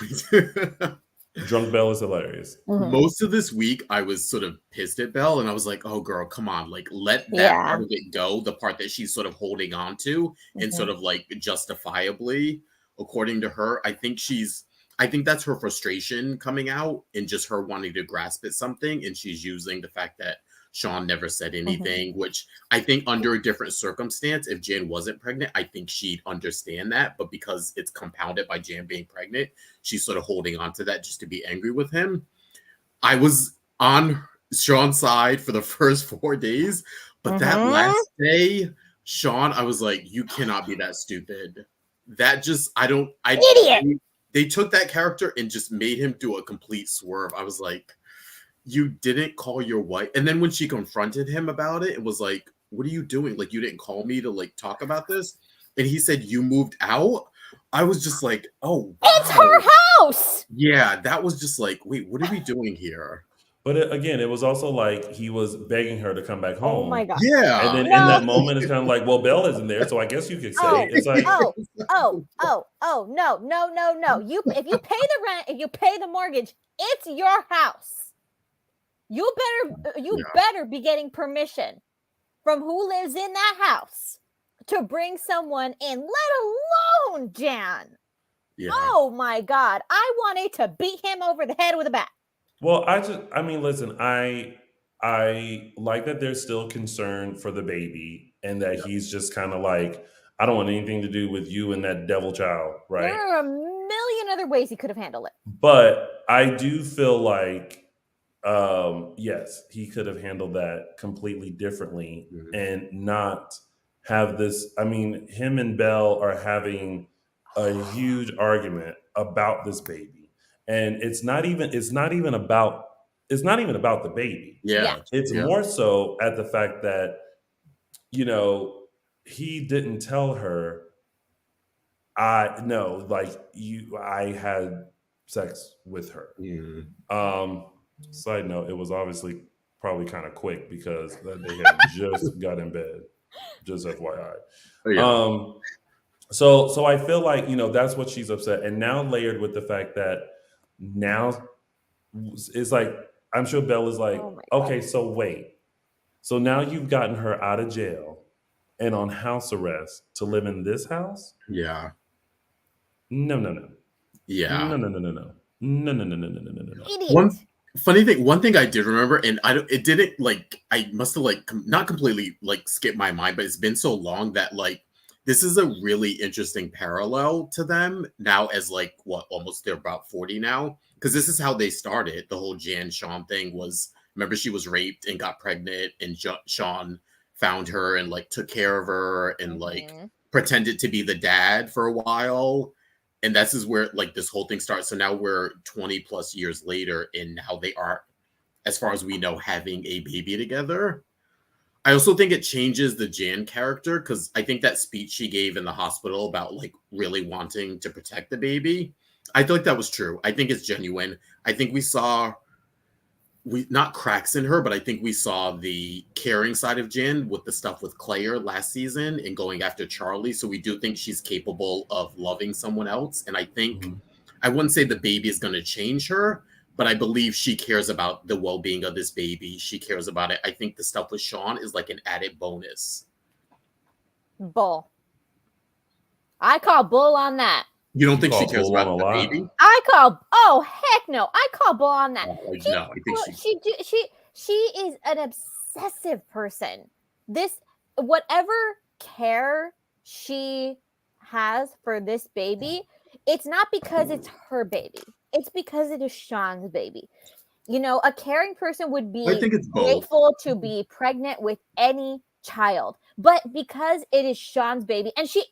Drunk Belle is hilarious. Mhm. Most of this week, I was sort of pissed at Belle, and I was like, "Oh, girl, come on! Like, let that Yeah. part of it go. The part that she's sort of holding on to, and sort of like justifiably, according to her. I think that's her frustration coming out, and just her wanting to grasp at something, and she's using the fact that Shawn never said anything, which I think under a different circumstance, if Jan wasn't pregnant, I think she'd understand that. But because it's compounded by Jan being pregnant, she's sort of holding on to that just to be angry with him. I was on Shawn's side for the first 4 days, but that last day, Shawn, I was like, you cannot be that stupid. That just, Idiot. they took that character and just made him do a complete swerve. I was like, you didn't call your wife. And then when she confronted him about it, it was like, what are you doing? Like, you didn't call me to like talk about this. And he said, you moved out. I was just like, oh, It's her house. yeah, that was just like, wait, what are we doing here? But again, it was also like he was begging her to come back home. Oh my god. Yeah. And then in No. that moment, it's kind of like, well, Belle isn't there, so I guess you could say it's like, no. If you pay the rent, if you pay the mortgage, it's your house. You better be getting permission from who lives in that house to bring someone in, let alone Jan. Yeah. Oh my god. I wanted to beat him over the head with a bat. well, I mean, listen, I like that there's still concern for the baby, and that he's just kind of like, I don't want anything to do with you and that devil child, right? There are a million other ways he could have handled it. But I do feel like, yes, he could have handled that completely differently, Mhm. and not have this. I mean, him and Belle are having a huge argument about this baby, and it's not even about the baby. Yeah. It's Yeah. more so at the fact that, he didn't tell her, I had sex with her. Mhm. Side note, it was obviously probably kind of quick because they had just got in bed. Just FYI. Oh, yeah. So I feel like, that's what she's upset, and now layered with the fact that now it's like, I'm sure Belle is like, Oh my God. okay, so wait, so now you've gotten her out of jail and on house arrest to live in this house? Yeah. No. Yeah. No. Idiot. One thing I did remember, and it didn't like, I must have like not completely like skipped my mind, but it's been so long that like this is a really interesting parallel to them now, as like what, almost they're about 40 now, because this is how they started. The whole Jan Shawn thing was, remember, she was raped and got pregnant, and Shawn found her and like took care of her and like pretended to be the dad for a while. And this is where like this whole thing starts. So now we're 20 plus years later, and now they are, as far as we know, having a baby together. I also think it changes the Jan character, because I think that speech she gave in the hospital about like really wanting to protect the baby, I feel like that was true. I think it's genuine. I think we saw not cracks in her, but I think we saw the caring side of Jan with the stuff with Claire last season and going after Charlie. So we do think she's capable of loving someone else. And I think, I wouldn't say the baby is going to change her, but I believe she cares about the well-being of this baby. She cares about it. I think the stuff with Shawn is like an added bonus. Bull. I call bull on that. You don't You think she call cares bull on about a the lot. baby? Oh heck no. I call bull on that. No, I think She is an obsessive person. This whatever care she has for this baby, it's not because it's her baby. It's because it is Shawn's baby. You know, a caring person would I be think it's both. grateful to be pregnant with any child, but because it is Shawn's baby, and she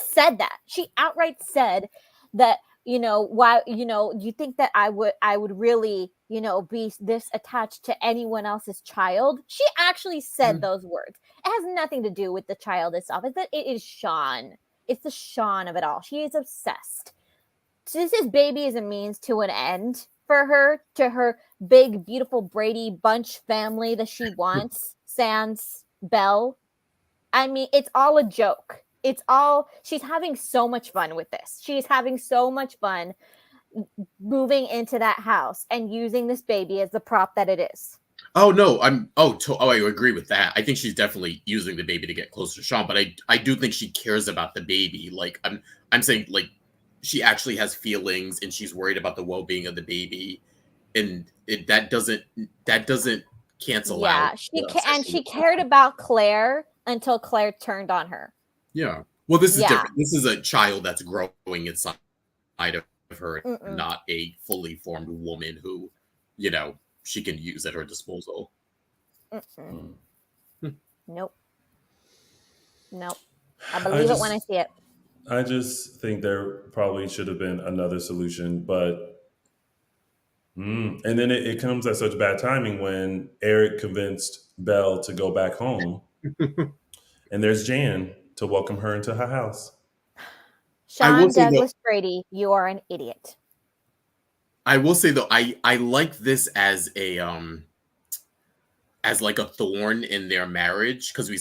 said that. She outright said that, you know, why, you know, you think that I would really, you know, be this attached to anyone else's child? She actually said those words. It has nothing to do with the child itself. It's that it is Shawn. It's the Shawn of it all. She is obsessed. So this baby is a means to an end for her, to her big, beautiful Brady Bunch family that she wants, sans Belle. I mean, it's all a joke. It's all, she's having so much fun with this. She's having so much fun moving into that house and using this baby as the prop that it is. Oh no, I agree with that. I think she's definitely using the baby to get closer to Shawn, but I do think she cares about the baby. Like I'm saying, like, she actually has feelings and she's worried about the well-being of the baby, and that doesn't cancel out. She cared about Claire until Claire turned on her. Yeah. Well, this is different. This is a child that's growing inside of her, not a fully formed woman who, you know, she can use at her disposal. Nope. I believe it when I see it. I just think there probably should have been another solution, but and then it comes at such bad timing when Eric convinced Belle to go back home, and there's Jan to welcome her into her house. Shawn Douglas Brady, you are an idiot. I will say though, I like this as a as like a thorn in their marriage, because we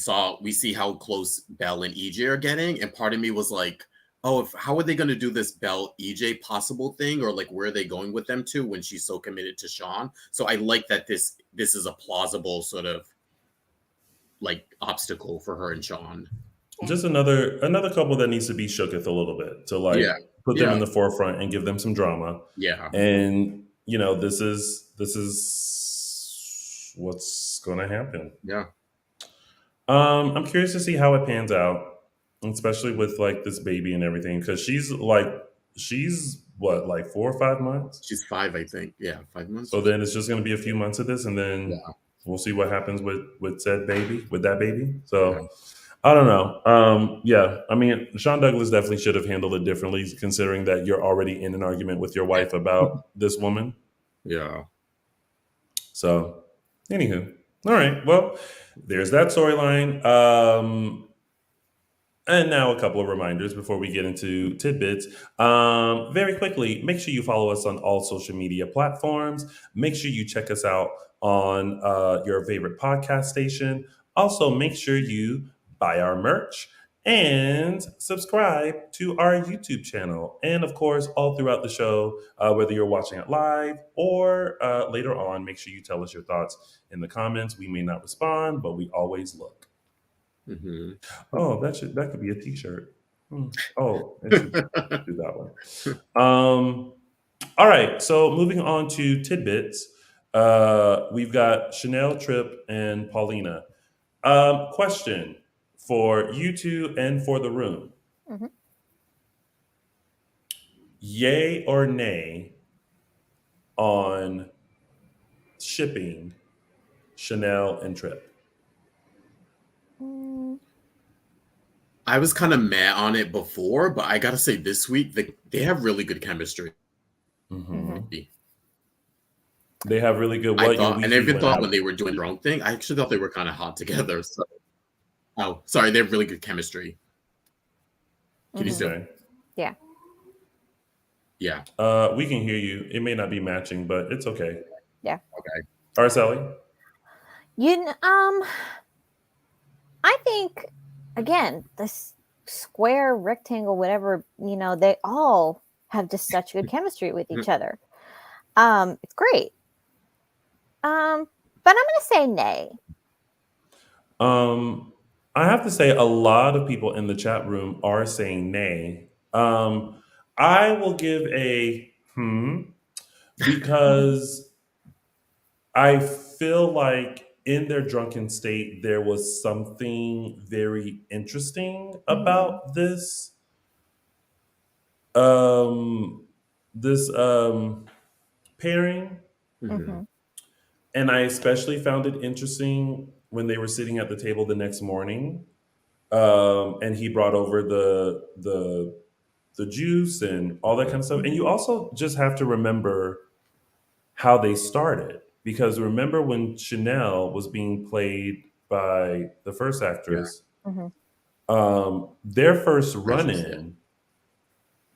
see how close Belle and EJ are getting, and part of me was like, oh, how are they going to do this Belle EJ possible thing, or like where are they going with them to when she's so committed to Shawn? So I like that this is a plausible sort of like obstacle for her and Shawn. Just another couple that needs to be shooketh a little bit to like put them in the forefront and give them some drama. Yeah. And you know, this is what's going to happen. Yeah. I'm curious to see how it pans out, especially with like this baby and everything, because she's what, like 4 or 5 months? She's 5, I think. Yeah, 5 months. So then it's just going to be a few months of this, and then we'll see what happens with that baby. So I don't know. Yeah, I mean, Shawn Douglas definitely should have handled it differently, considering that you're already in an argument with your wife about this woman. Yeah. So, anywho, all right. Well, there's that storyline. And now a couple of reminders before we get into tidbits. Very quickly, make sure you follow us on all social media platforms. Make sure you check us out on your favorite podcast station. Also, make sure you buy our merch and subscribe to our YouTube channel. And of course, all throughout the show, whether you're watching it live or later on, make sure you tell us your thoughts in the comments. We may not respond, but we always look. Oh, that could be a t-shirt. Oh, it should do that one. All right, so moving on to tidbits. We've got Chanel, Tripp, and Paulina. Question for you two and for the room. Yay or nay on shipping Chanel and Tripp? I was kind of mad on it before, but I gotta say this week they have really good chemistry. They have really good. I even thought when they were doing their own thing, I actually thought they were kind of hot together. So, sorry, they have really good chemistry. Can you say? Yeah. Yeah. We can hear you. It may not be matching, but it's okay. Yeah. Okay. Araceli? I think, again, this square, rectangle, whatever, they all have just such good chemistry with each other. It's great. But I'm gonna say nay. I have to say, a lot of people in the chat room are saying nay. I will give a because I feel like in their drunken state, there was something very interesting about um, this pairing. Mhm. Mm-hmm. And I especially found it interesting when they were sitting at the table the next morning, and he brought over the juice and all that kind of stuff. And you also just have to remember how they started, because remember when Chanel was being played by the first Yeah. actress, Mm-hmm. their first run Precious. Yeah. in,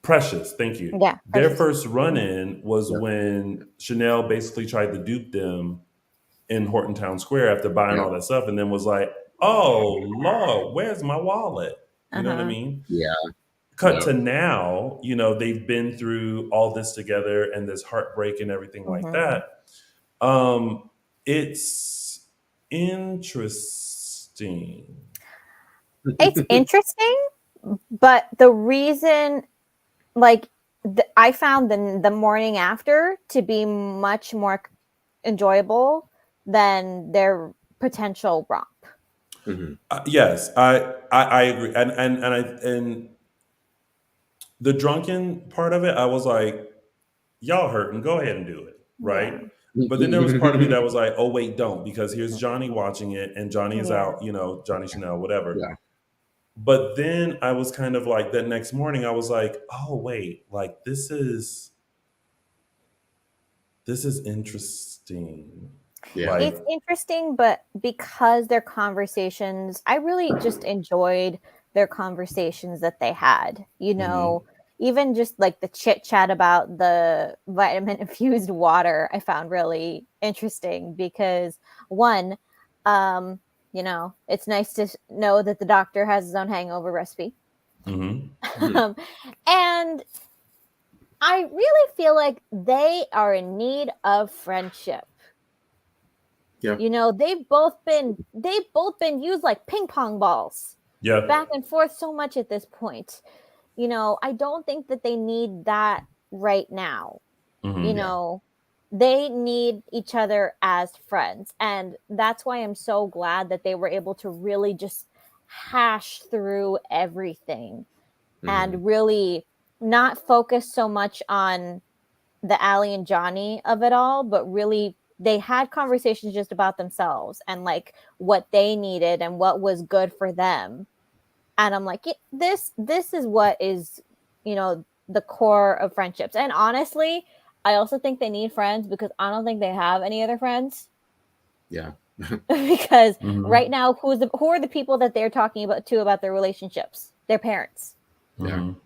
Precious, thank you. Yeah, Their precious. first run in was Yeah. when Chanel basically tried to dupe them in Horton Town Square after buying Yeah. all that stuff, and then was like, "Oh Lord, where's my wallet?" You know what I Uh-huh. mean? Yeah. Cut Yeah. to now, they've been through all this together and this heartbreak and everything like Mm-hmm. that. It's interesting. It's interesting, but the reason, like, I found the morning after to be much more enjoyable than their potential romp. Mhm. Yes, I agree, and the drunken part of it, I was like, y'all hurting, go ahead and do it, Yeah. right? But then there was part of me that was like, oh wait, don't, because here's Johnny watching it, and Johnny is Yeah. out, Johnny Chanel, whatever. Yeah. But then I was kind of like, that next morning, I was like, oh wait, like this is interesting. Yeah. Like, It's interesting, but because their conversations, I really just enjoyed their conversations that they had. mhm, Even just like the chit chat about the vitamin infused water, I found really interesting because one, um, it's nice to know that the doctor has his own hangover recipe. mhm, Mhm. um, and I really feel like they are in need of friendship. Yeah. They've both been used like ping pong balls yeah, back and forth so much at this point. I don't think that they need that right now. you mhm, Yeah. know they need each other as friends, and that's why I'm so glad that they were able to really just hash through everything Mhm. and really not focus so much on the Allie and Johnny of it all, but really they had conversations just about themselves and like what they needed and what was good for them. And I'm like, this is what is, the core of friendships. And honestly, I also think they need friends because I don't think they have any other friends. Yeah. Because right mhm, now, who are the people that they're talking about their relationships? Their parents. Yeah. mhm,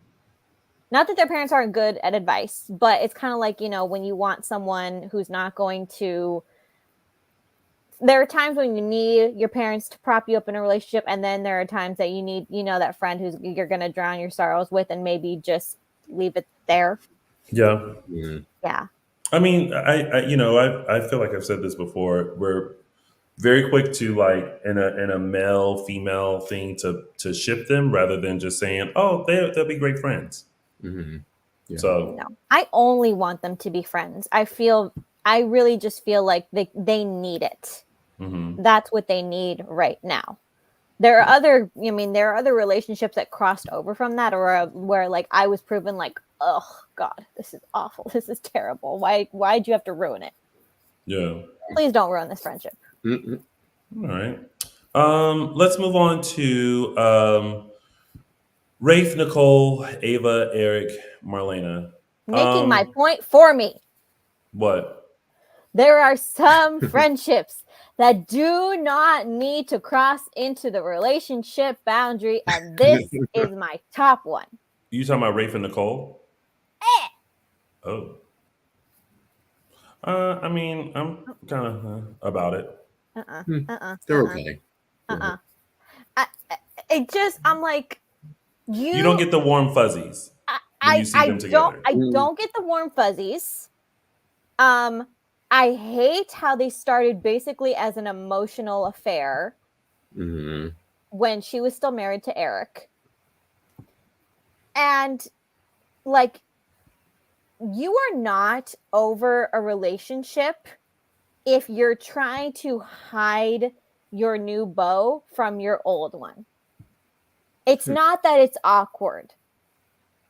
Not that their parents aren't good at advice, but it's kind of like, when you want someone who's not going to. There are times when you need your parents to prop you up in a relationship, and then there are times that you need, that friend who's you're going to drown your sorrows with and maybe just leave it there. yeah. Mhm. Yeah. I mean, I feel like I've said this before. We're very quick to, like, in a male female thing, to ship them rather than just saying, oh, they'll be great friends. Mhm. Yeah. So, No, I only want them to be friends. I really just feel like they need it. mhm, That's what they need right now. There are other relationships that crossed over from that, or where like I was proven like, oh God, this is awful. This is terrible. Why'd you have to ruin it? yeah. Please don't ruin this friendship. Mhm. All right. Let's move on to Rafe, Nicole, Ava, Eric, Marlena. Making my Um, point for me. what? There are some friendships that do not need to cross into the relationship boundary, and this is my top one. You talking about Rafe and Nicole? Eh. Oh. I mean, I'm kind of about it. Uh-uh. Hmm. Uh-uh. They're Uh-uh. okay. Yeah. Uh-uh. I'm like, You don't you get the warm fuzzies I when you I, see I them don't together. I Mm. don't get the warm fuzzies. I hate how they started basically as an emotional affair when she was still married to Eric. And like, you are not over a relationship if you're trying to hide your new beau from your old one. It's not that it's awkward.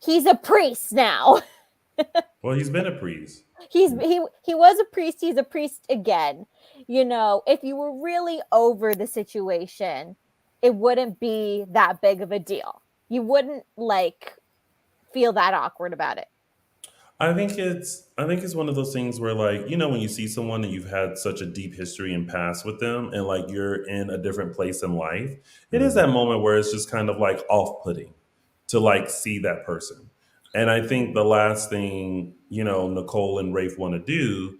He's a priest now. Well, he's been a priest. He was a priest. He's a priest again. You know, if you were really over the situation, it wouldn't be that big of a deal. You wouldn't like feel that awkward about it. I think it's one of those things where, like, you know, when you see someone and you've had such a deep history and past with them, and like you're in a different place in life, it is that moment where it's just kind of like off-putting to like see that person. And I think the last thing, you know, Nicole and Rafe want to do,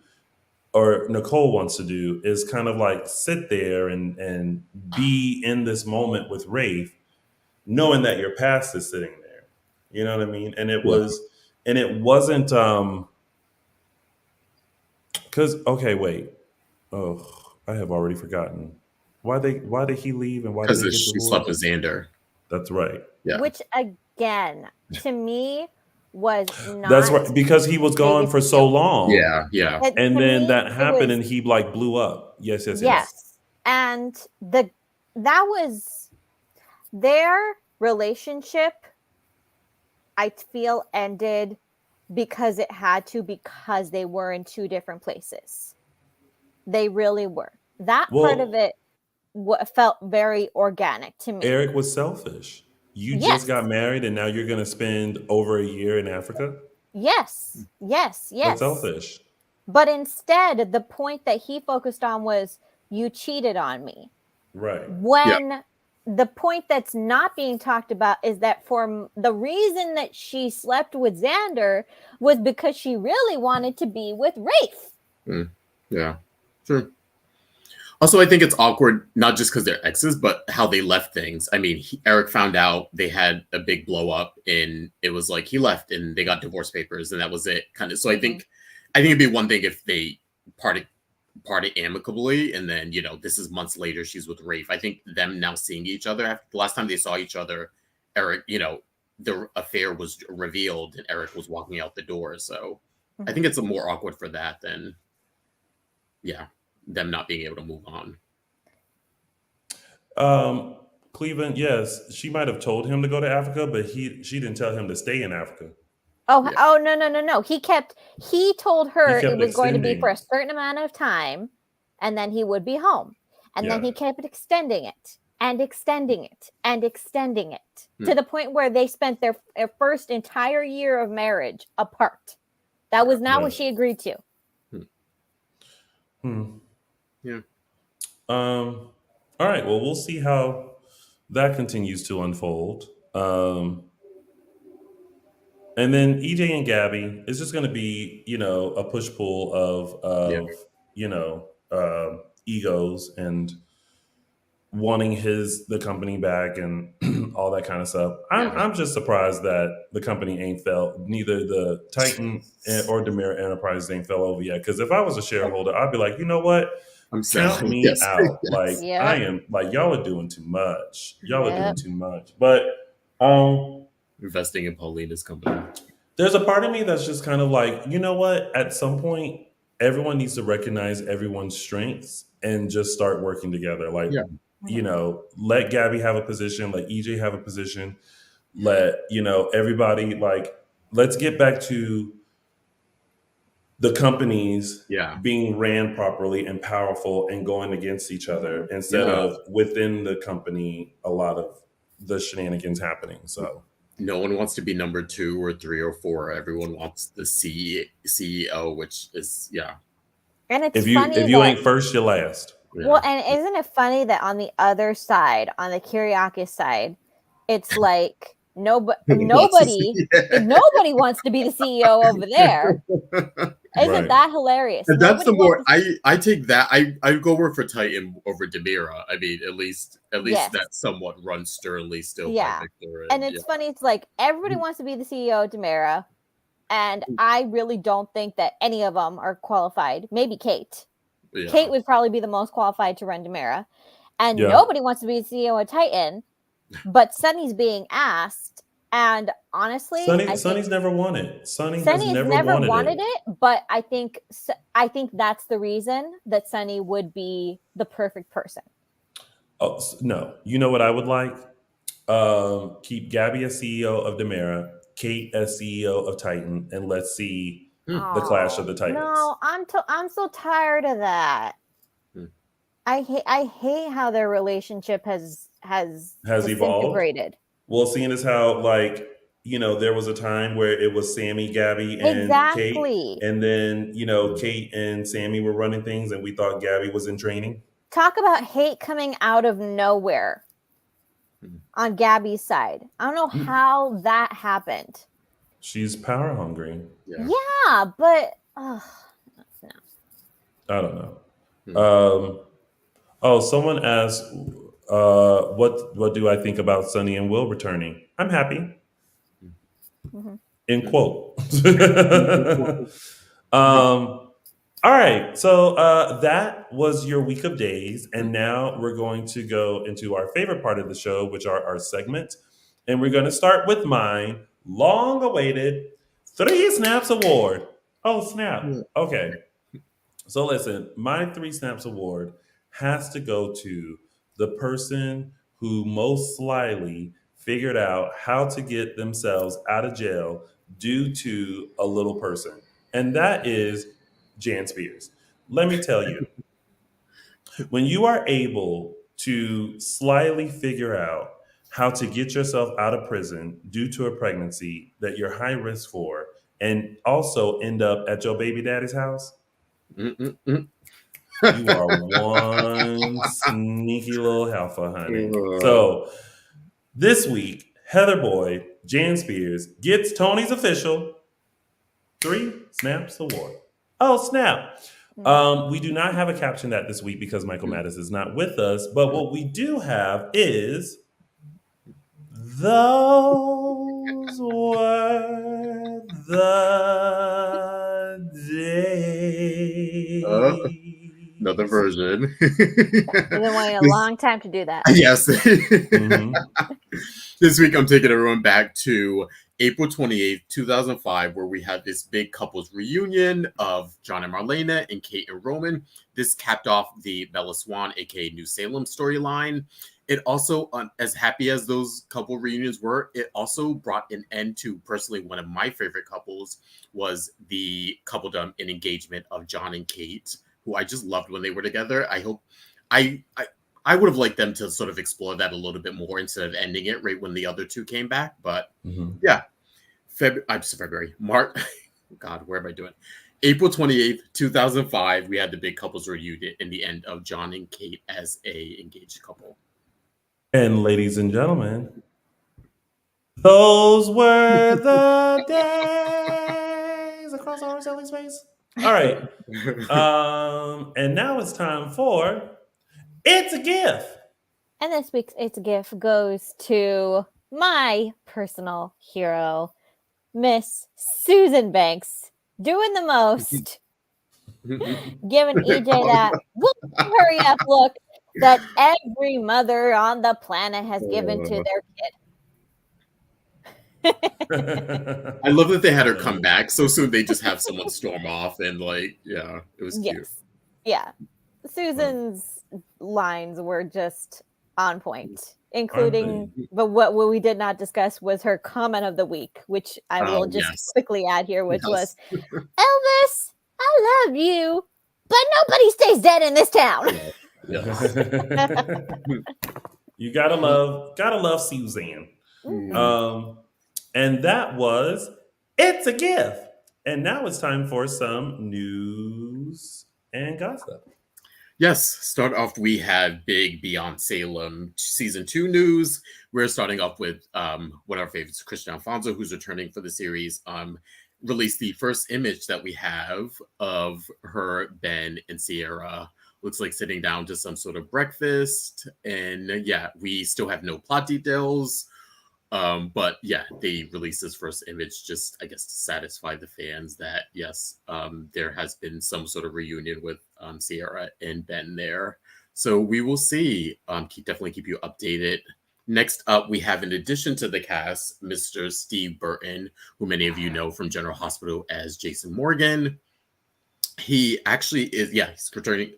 or Nicole wants to do, is kind of like sit there and be in this moment with Rafe, knowing that your past is sitting there. You know what I mean? And it wasn't because okay, wait. Oh, I have already forgotten. Why did he leave and why did Because they get she divorced? slept with Xander. That's right. Yeah. Which again, to me, was not. That's right, because he was gone for so long. Yeah. And To then me, that it happened was- and he like blew up. Yes. And that was their relationship, I feel, ended because it had to, because they were in two different places. They really were. That part of it felt very organic to me. Eric was selfish. You just got married and now you're going to spend over a year in Africa? Yes. That's selfish. But instead, the point that he focused on was, you cheated on me. Right. When the point that's not being talked about is that for the reason that she slept with Xander was because she really wanted to be with Rafe. Yeah. Sure. Also, I think it's awkward, not just because they're exes, but how they left things. I mean, Eric found out they had a big blow up, and it was like he left, and they got divorce papers, and that was it. Kind of. So I think it'd be one thing if they parted amicably, and then this is months later. She's with Rafe. I think them now seeing each other after the last time they saw each other, Eric, the affair was revealed, and Eric was walking out the door. So I think it's a more awkward for that than, them not being able to move on. Cleveland, yes, she might have told him to go to Africa, but she didn't tell him to stay in Africa. Oh no. He told her it was going to be for a extending. certain amount of time, and then he would be home. And then he kept extending it and extending it and extending it to the point where they spent their first entire year of marriage apart. That was not what she agreed to. Yeah. All right. Well, we'll see how that continues to unfold. And then EJ and Gabby is just going to be, a push pull of egos and wanting the company back and all that kind of stuff. I'm just surprised that the company ain't fell, neither the Titan or Demir Enterprises ain't fell over yet. Because if I was a shareholder, I'd be like, you know what? I'm Count me Yes. out. Yes. Like I am. Like y'all are doing too much. Y'all are doing Yep. too much. But investing in Paulina's company. there's a part of me that's just kind of like, you know what? At some point, everyone needs to recognize everyone's strengths and just start working together. Like, let Gabby have a position, let EJ have a position, let, everybody, like, let's get back to the companies being ran properly and powerful and going against each other instead of within the company, a lot of the shenanigans happening. So no one wants to be number 2 or 3 or 4. Everyone wants the CEO, which is And it's if you funny if you ain't first, you're last. Well, and isn't it funny that on the other side, on the Kyriakis side, it's like nobody wants to be the CEO over there. Isn't that hilarious? And that's the more I take that. I go work for Titan over Demira. I mean, at least that somewhat runs sternly still by Victor. And it's funny. It's like everybody wants to be the CEO of Demira, And I really don't think that any of them are qualified. Maybe Kate. Yeah. Kate would probably be the most qualified to run Demera. And Yeah. nobody wants to be CEO of Titan, but Sunny's being asked. And honestly, Sunny's never won it. Sunny Sunny has has never wanted it, but I think that's the reason that Sunny would be the perfect person. Oh no! You know what I would like? Keep Gabby as CEO of Demera, Kate as CEO of Titan, and let's see the clash of the Titans. No, I'm so tired of that. Hmm. I hate how their relationship has evolved. disintegrated. Well, seeing as how there was a time where it was Sammy, Gabby, and Exactly. Kate, and then Kate and Sammy were running things, and we thought Gabby was in training. Talk about hate coming out of nowhere on Gabby's side. I don't know how that happened. She's power hungry. Yeah, but no. I don't know. Someone asked, what do I think about Sunny and Will returning? I'm happy. Mm-hmm. In quote. All right. So that was your week of days. And now we're going to go into our favorite part of the show, which are our segments. And we're going to start with mine long awaited 3 Snaps Award. Oh, snap. Okay. So listen, my 3 Snaps Award has to go to the person who most slyly figured out how to get themselves out of jail due to a little person. And that is Jan Spears. Let me tell you, when you are able to slyly figure out how to get yourself out of prison due to a pregnancy that you're high risk for, and also end up at your baby daddy's house, you are one sneaky little alpha, honey. So this week, Heather Boyd, Jan Spears, gets Tony's official 3 Snaps Award. Oh, snap. We do not have a caption that this week because Michael Mattis is not with us. But what we do have is those were the days. Another version. I've been waiting a long time to do that. Yes. This week, I'm taking everyone back to April 28th, 2005, where we had this big couples reunion of John and Marlena and Kate and Roman. This capped off the Bella Swan, aka New Salem storyline. It also, as happy as those couple reunions were, it also brought an end to, personally, one of my favorite couples was the coupledom and engagement of John and Kate, who I just loved when they were together. I hope I would have liked them to sort of explore that a little bit more instead of ending it right when the other two came back. But yeah, February, March. God, where am I doing? April 28th, 2005, we had the big couples reunion in the end of John and Kate as a engaged couple. And ladies and gentlemen, those were the days across Araceli's face. All right. And now it's time for It's a Gift. And this week's It's a Gift goes to my personal hero, Miss Susan Banks, doing the most, giving EJ that hurry up look that every mother on the planet has given to their kid. I love that they had her come back so soon. They just have someone storm off and it was cute. Yes. Yeah. Susan's lines were just on point, including, but what we did not discuss was her comment of the week, which I will just quickly add here, which was, Elvis, I love you, but nobody stays dead in this town. You gotta love Suzanne. And that was It's a Gift. And now it's time for some news and gossip. Yes, start off, we had big Beyond Salem season 2 news. We're starting off with one of our favorites, Christian Alfonso, who's returning for the series, released the first image that we have of her, Ben, and Ciara. Looks like sitting down to some sort of breakfast. And yeah, we still have no plot details. But yeah, they released this first image just, I guess, to satisfy the fans that yes, there has been some sort of reunion with Ciara and Ben there. So we will see. Definitely keep you updated. Next up, we have, in addition to the cast, Mr. Steve Burton, who many of you know from General Hospital as Jason Morgan. He actually is, yeah, he's returning.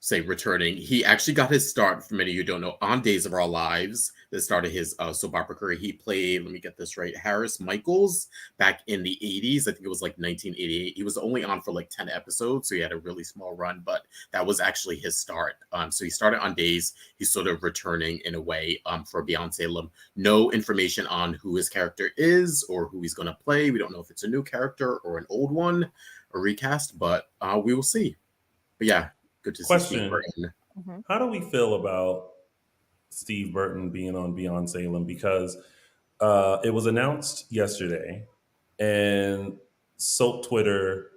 Returning. He actually got his start, for many of you who don't know, on Days of Our Lives. That started his soap opera career. He played, let me get this right, Harris Michaels back in the 80s. I think it was like 1988. He was only on for like 10 episodes, so he had a really small run, but that was actually his start. So he started on Days. He's sort of returning in a way for Beyond Salem. No information on who his character is or who he's going to play. We don't know if it's a new character or an old one, a recast, but we will see. But yeah, good to see Steve Burton. How do we feel about Steve Burton being on Beyond Salem? Because it was announced yesterday, and soap Twitter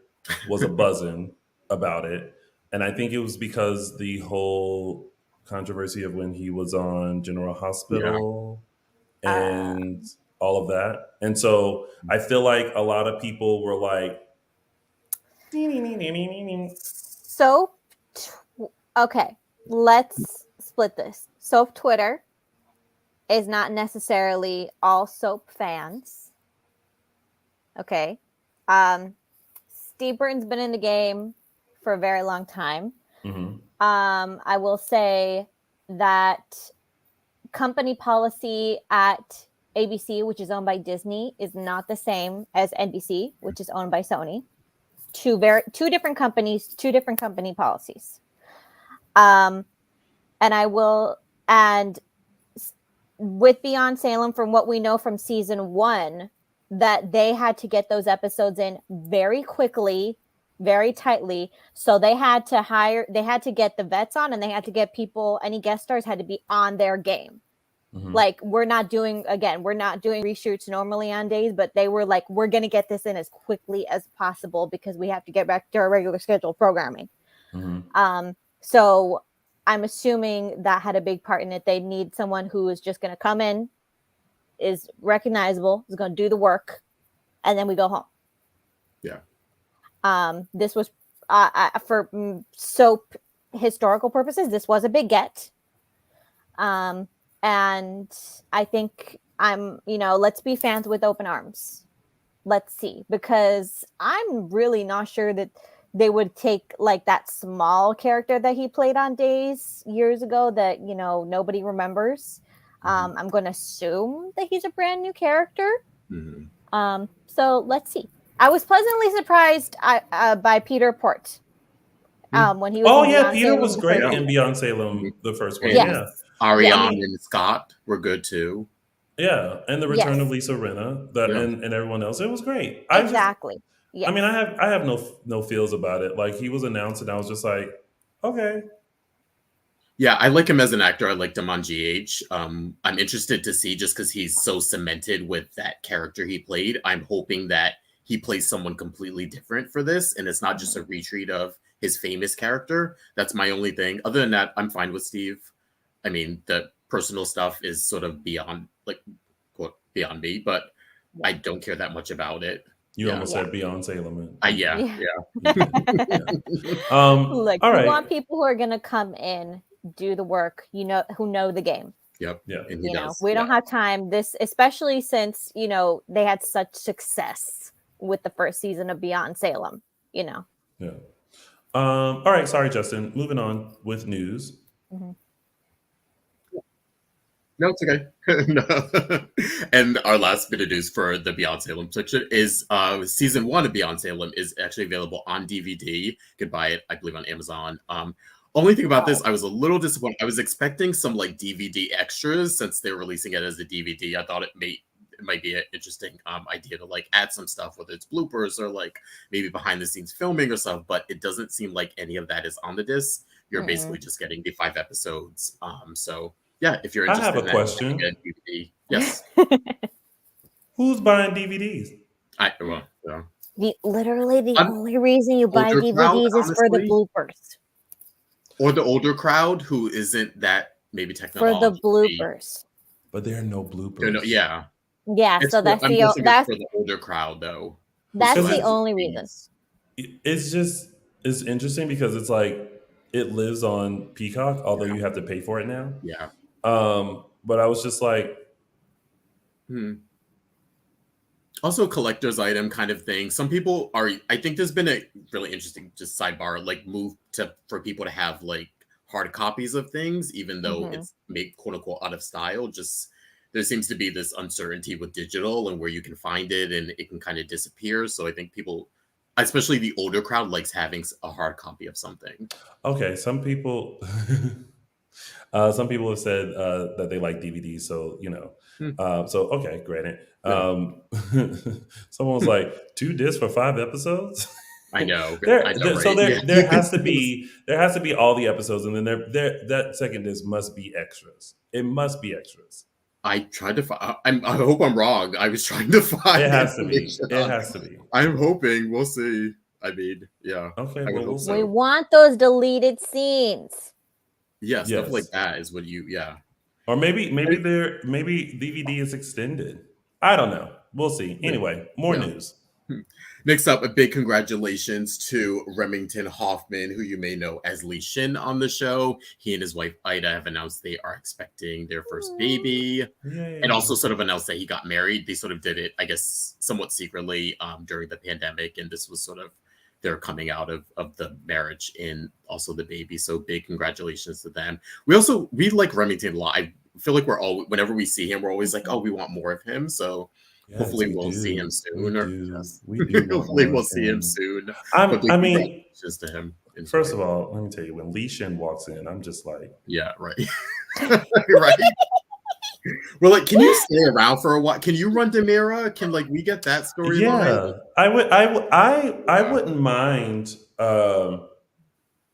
was a buzzing about it. And I think it was because the whole controversy of when he was on General Hospital and all of that. And so I feel like a lot of people were like, Soap. Okay, let's split this. Soap Twitter is not necessarily all soap fans. Okay. Steve Burton's been in the game for a very long time. mm-hmm. I will say that company policy at ABC, which is owned by Disney, is not the same as NBC, which is owned by Sony. Two different companies, two different company policies. And with Beyond Salem, from what we know from season 1, that they had to get those episodes in very quickly, very tightly. So they had to get the vets on, and they had to get people, any guest stars had to be on their game. Mm-hmm. Like, we're not doing reshoots normally on Days, but they were like, we're going to get this in as quickly as possible because we have to get back to our regular schedule programming. Mm-hmm. So I'm assuming that had a big part in it. They need someone who is just going to come in, is recognizable, is going to do the work, and then we go home. Yeah. This was, for soap historical purposes, this was a big get. And I think let's be fans with open arms. Let's see, because I'm really not sure that they would take like that small character that he played on Days years ago that, nobody remembers. Mm-hmm. I'm going to assume that he's a brand new character. Mm-hmm. So let's see. I was pleasantly surprised by Peter Port when he was. Oh yeah, Peter was great in Beyond Salem, the first one. Yes. Yeah. Ariane and Scott were good too. Yeah, and the return of Lisa Rinna, and everyone else. It was great. Exactly. I mean, I have no feels about it. Like, he was announced, and I was just like, okay. Yeah, I like him as an actor. I liked him on GH. I'm interested to see, just because he's so cemented with that character he played. I'm hoping that he plays someone completely different for this, and it's not just a retreat of his famous character. That's my only thing. Other than that, I'm fine with Steve. I mean, the personal stuff is sort of beyond, like, quote, beyond me, but I don't care that much about it. You almost said Beyond Salem. Yeah. Look, all right. We want people who are going to come in, do the work, who know the game. Yep. Yeah. And we don't have time. This, especially since, they had such success with the first season of Beyond Salem, Yeah. All right. Sorry, Justin. Moving on with news. Mm-hmm. No, it's okay. No. And our last bit of news for the Beyond Salem section is season 1 of Beyond Salem is actually available on DVD. You can buy it, I believe, on Amazon. Only thing about this, I was a little disappointed. I was expecting some like DVD extras since they're releasing it as a DVD. I thought it might be an interesting idea to like add some stuff, whether it's bloopers or like maybe behind the scenes filming or stuff, but it doesn't seem like any of that is on the disc. You're basically just getting the 5 episodes. So yeah, if you're interested, I have a question. DVD. Yes. Who's buying DVDs? Literally the only reason you buy DVDs is for the bloopers. Or the older crowd who isn't that maybe technological. For the bloopers. but there are no No, no, bloopers. yeah. Yeah, It's so for, I'm guessing it's that's for the older crowd though. Who that's still the has Because only reason. DVDs. it's just it's interesting because it's like it lives on Peacock, although you have to pay for it now. Yeah. But I was just like, Hmm. Also, a collector's item kind of thing. Some people are. I think there's been a really interesting just sidebar, like move to for people to have like hard copies of things, even though Mhm. it's made quote unquote out of style. Just there seems to be this uncertainty with digital and where you can find it, and it can kind of disappear. So I think people, especially the older crowd, likes having a hard copy of something. okay, some people have said that they like DVDs, so Hmm. so okay, granted. Yeah, Someone was like 2 discs for 5 episodes. I know. I there, know, there, so right? Yeah. there has to be all the episodes, and then there that second disc must be extras. It must be extras. I tried to find. I hope I'm wrong. I was trying to It find has to be. information It on. has to be. I'm hoping. We'll see. I mean, yeah, Okay, I would well we'll hope We see. so. want those deleted scenes. Yeah, stuff like Yes, that is what you. Yeah. or maybe DVD is extended. I don't know. We'll see. Yeah. Anyway, more Yeah. news. Next up, a big congratulations to Remington Hoffman, who you may know as Lee Shin on the show. He and his wife Ida have announced they are expecting their first baby, and also Yay! sort of announced that he got married. They sort of did it, I guess, somewhat secretly during the pandemic, and this was sort of their coming out of the marriage and also the baby. So big congratulations to them. We like Remington a lot. I feel like whenever we see him, we're always like, oh, we want more of him. So Yes, hopefully we we'll see him do. We soon, or do. just We do want hopefully more we'll of see him him. soon. But I big mean, congratulations to him. first of all, let me tell you, when Lee Shin walks in, I'm just like, Yeah, right. Right. Well, like, can you stay around for a while? Can you run Demira? Can like we get that storyline? yeah, I Yeah. wouldn't mind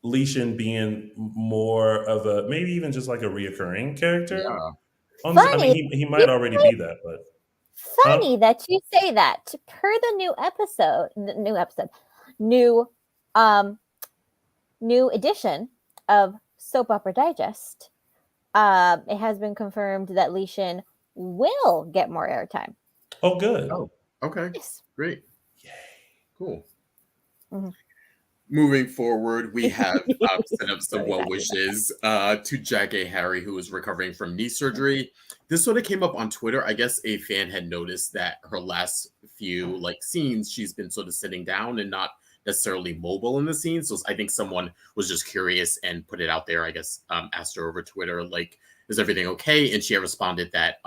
Lee Shin being more of a maybe even just like a reoccurring character. Yeah. On this, I mean, Funny, he you might already be that, but huh? funny that you say that. Per the new um new edition of Soap Opera Digest, it has been confirmed that Lee Shin will get more airtime. Oh, good. Oh, okay. Yes. Great. Yay. Cool. Mhm. Moving forward, we have set up So some well excited. wishes to Jack A. Harry, who is recovering from knee surgery. This sort of came up on Twitter. I guess a fan had noticed that her last few like scenes, she's been sort of sitting down and not necessarily mobile in the scene. So I think someone was just curious and put it out there. I guess asked her over Twitter, like, is everything okay? And she had responded that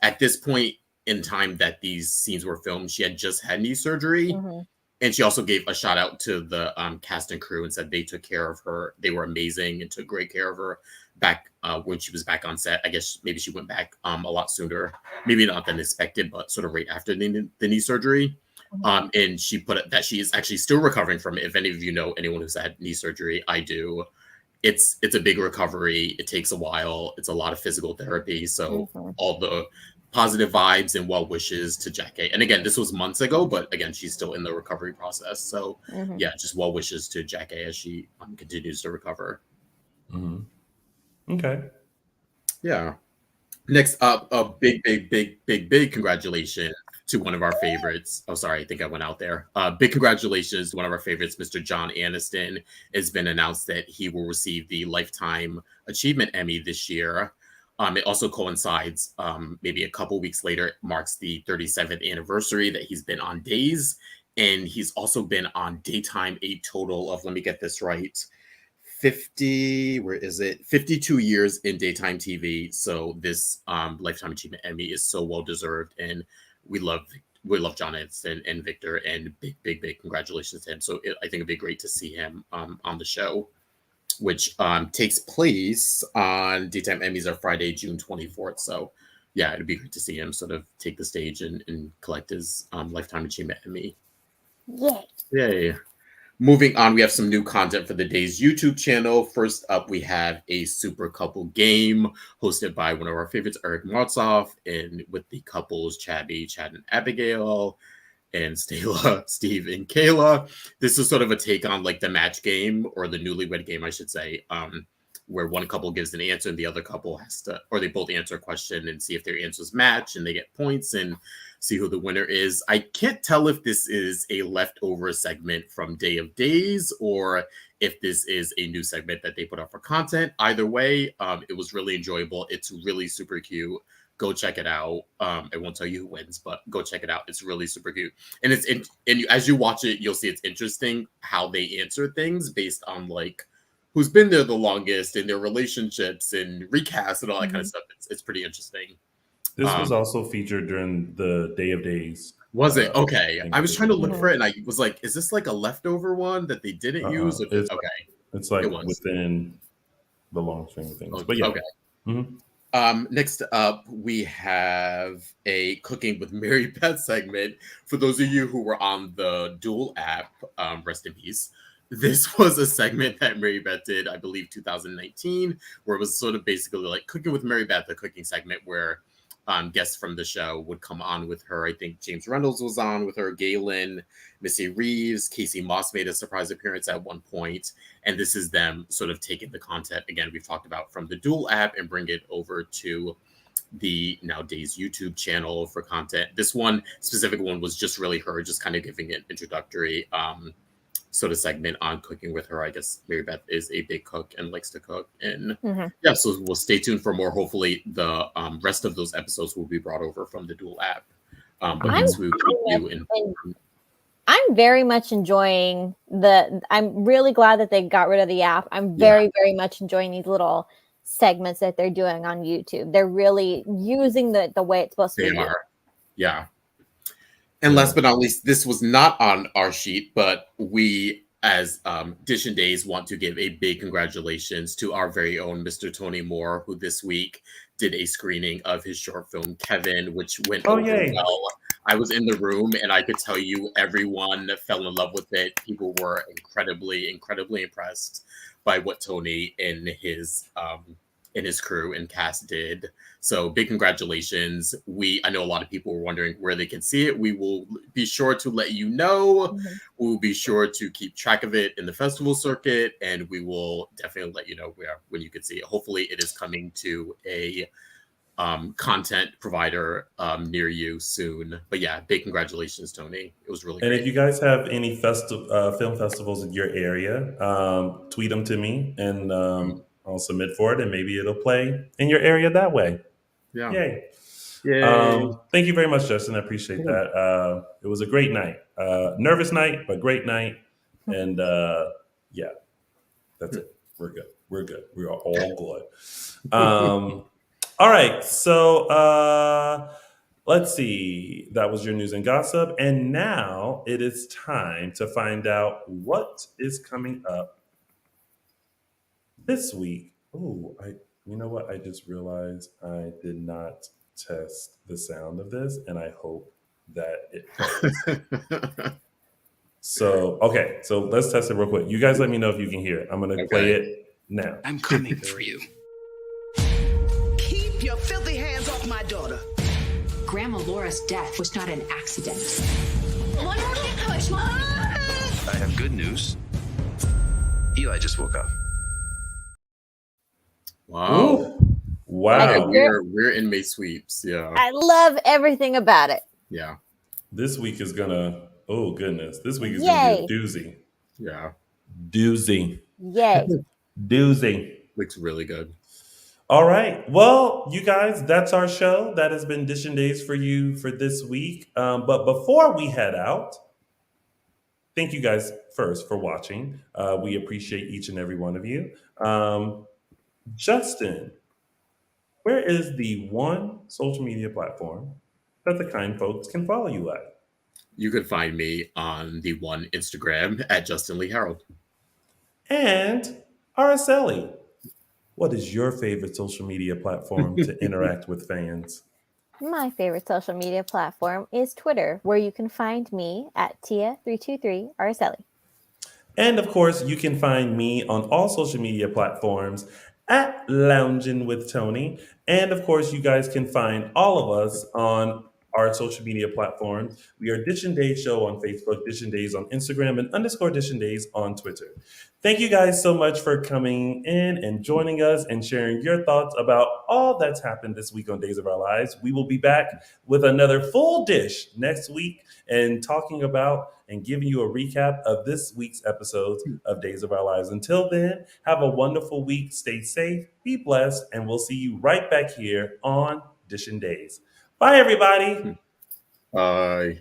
at this point in time that these scenes were filmed, she had just had knee surgery. Mhm. And she also gave a shout out to the cast and crew and said they took care of her. They were amazing and took great care of her back when she was back on set. I guess maybe she went back a lot sooner, maybe not than expected, but sort of right after the knee surgery. And she put it that she is actually still recovering from it. If any of you know anyone who's had knee surgery, I do. It's a big recovery. It takes a while. It's a lot of physical therapy. So Mhm. all the positive vibes and well wishes to Jackie. And again, this was months ago, but again, she's still in the recovery process. So Mhm. yeah, just well wishes to Jackie as she continues to recover. Hmm. Okay. Yeah. Next up, a big congratulations to one of our favorites. Oh, sorry, I think I went out there. Big congratulations to one of our favorites, Mr. John Aniston. It's been announced that he will receive the Lifetime Achievement Emmy this year. It also coincides, maybe a couple weeks later, it marks the 37th anniversary that he's been on Days. And he's also been on Daytime a total of, let me get this right, 52 years in daytime TV. So this Lifetime Achievement Emmy is so well deserved, and we love John Aniston and Victor, and big congratulations to him. So I think it'd be great to see him on the show, which takes place on Daytime Emmys are Friday, June 24th. So yeah, it'd be great to see him sort of take the stage and collect his Lifetime Achievement Emmy. Yay. Yay. Moving on, we have some new content for the Days YouTube channel. First up, we have a super couple game hosted by one of our favorites, Eric Martzoff, and with the couples Chad and Abigail, and Stella, Steve, and Kayla. This is sort of a take on like the match game or the newlywed game, I should say. where one couple gives an answer and the other couple has to, or they both answer a question and see if their answers match and they get points and see who the winner is. I can't tell if this is a leftover segment from Day of Days or if this is a new segment that they put up for content. Either way, it was really enjoyable. It's really super cute. Go check it out. I won't tell you who wins, but go check it out. It's really super cute. And as you watch it, you'll see it's interesting how they answer things based on like who's been there the longest and their relationships and recasts and all that kind of stuff. It's pretty interesting. This was also featured during the Day of Days. Was it? Okay. I was trying to look Mhm. for it and I was like, is this like a leftover one that they didn't use? Or It's, okay. it's like It was. within the long string of things. Oh, But yeah. okay. Mhm. Next up, we have a Cooking with Mary Beth segment. For those of you who were on the Dual app, rest in peace. This was a segment that Mary Beth did, I believe, 2019, where it was sort of basically like Cooking with Mary Beth, a cooking segment where guests from the show would come on with her. I think James Reynolds was on with her, Galen, Missy Reeves, Casey Moss made a surprise appearance at one point. And this is them sort of taking the content, again, we've talked about from the Dual app and bring it over to the nowadays YouTube channel for content. This one, specific one, was just really her just kind of giving an introductory sort of segment on cooking with her. I guess Mary Beth is a big cook and likes to cook. And yeah, so we'll stay tuned for more. Hopefully the rest of those episodes will be brought over from the Dual app. But yes, we will keep you informed. I'm very much enjoying I'm really glad that they got rid of the app. I'm very, very much enjoying these little segments that they're doing on YouTube. They're really using the way it's supposed to be. They are. Yeah. And last but not least, this was not on our sheet, but we, as Dishin Days, want to give a big congratulations to our very own Mr. Tony Moore, who this week did a screening of his short film, Kevin, which went over well. I was in the room and I could tell you everyone fell in love with it. People were incredibly, incredibly impressed by what Tony and his crew and cast did. So big congratulations. I know a lot of people were wondering where they can see it. We will be sure to let you know. We will be sure to keep track of it in the festival circuit, and we will definitely let you know when you can see it. Hopefully it is coming to a content provider near you soon. But yeah, big congratulations, Tony. It was really And great. if you guys have any film festivals in your area, tweet them to me and I'll submit for it and maybe it'll play in your area that way. Yeah. Yay. Yay. Thank you very much, Justin. I appreciate that. It was a great night. Nervous night, but great night. And yeah, that's it. We're good. We're good. We are all good. All right. So let's see. That was your news and gossip. And now it is time to find out what is coming up this week. Oh, you know what? I just realized I did not test the sound of this, and I hope that it plays. So let's test it real quick. You guys let me know if you can hear it. I'm going to play it now. I'm coming for you. Keep your filthy hands off my daughter. Grandma Laura's death was not an accident. One more big push, Mom. I have good news. Eli just woke up. Wow. Ooh. Wow. Yeah, we're in May sweeps. Yeah. I love everything about it. Yeah. This week is gonna. Oh goodness! This week is Yay. gonna be a doozy. Yeah. Doozy. Yay. Doozy. Looks really good. All right. Well, you guys, that's our show. That has been Dishin Days for you for this week. But before we head out, thank you guys first for watching. We appreciate each and every one of you. Justin, where is the one social media platform that the kind folks can follow you at? You can find me on the one Instagram at Justin Lee Hareld. And Araceli, what is your favorite social media platform to interact with fans? My favorite social media platform is Twitter, where you can find me at Tia323 Araceli. And of course, you can find me on all social media platforms at Loungin' with Tony. And of course, you guys can find all of us on our social media platforms. We are Dishin Days Show on Facebook, Dishin Days on Instagram, and _ Dishin Days on Twitter. Thank you guys so much for coming in and joining us and sharing your thoughts about all that's happened this week on Days of Our Lives. We will be back with another full dish next week and talking about and giving you a recap of this week's episodes of Days of Our Lives. Until then, have a wonderful week. Stay safe, be blessed, and we'll see you right back here on Dishin Days. Bye, everybody. Bye.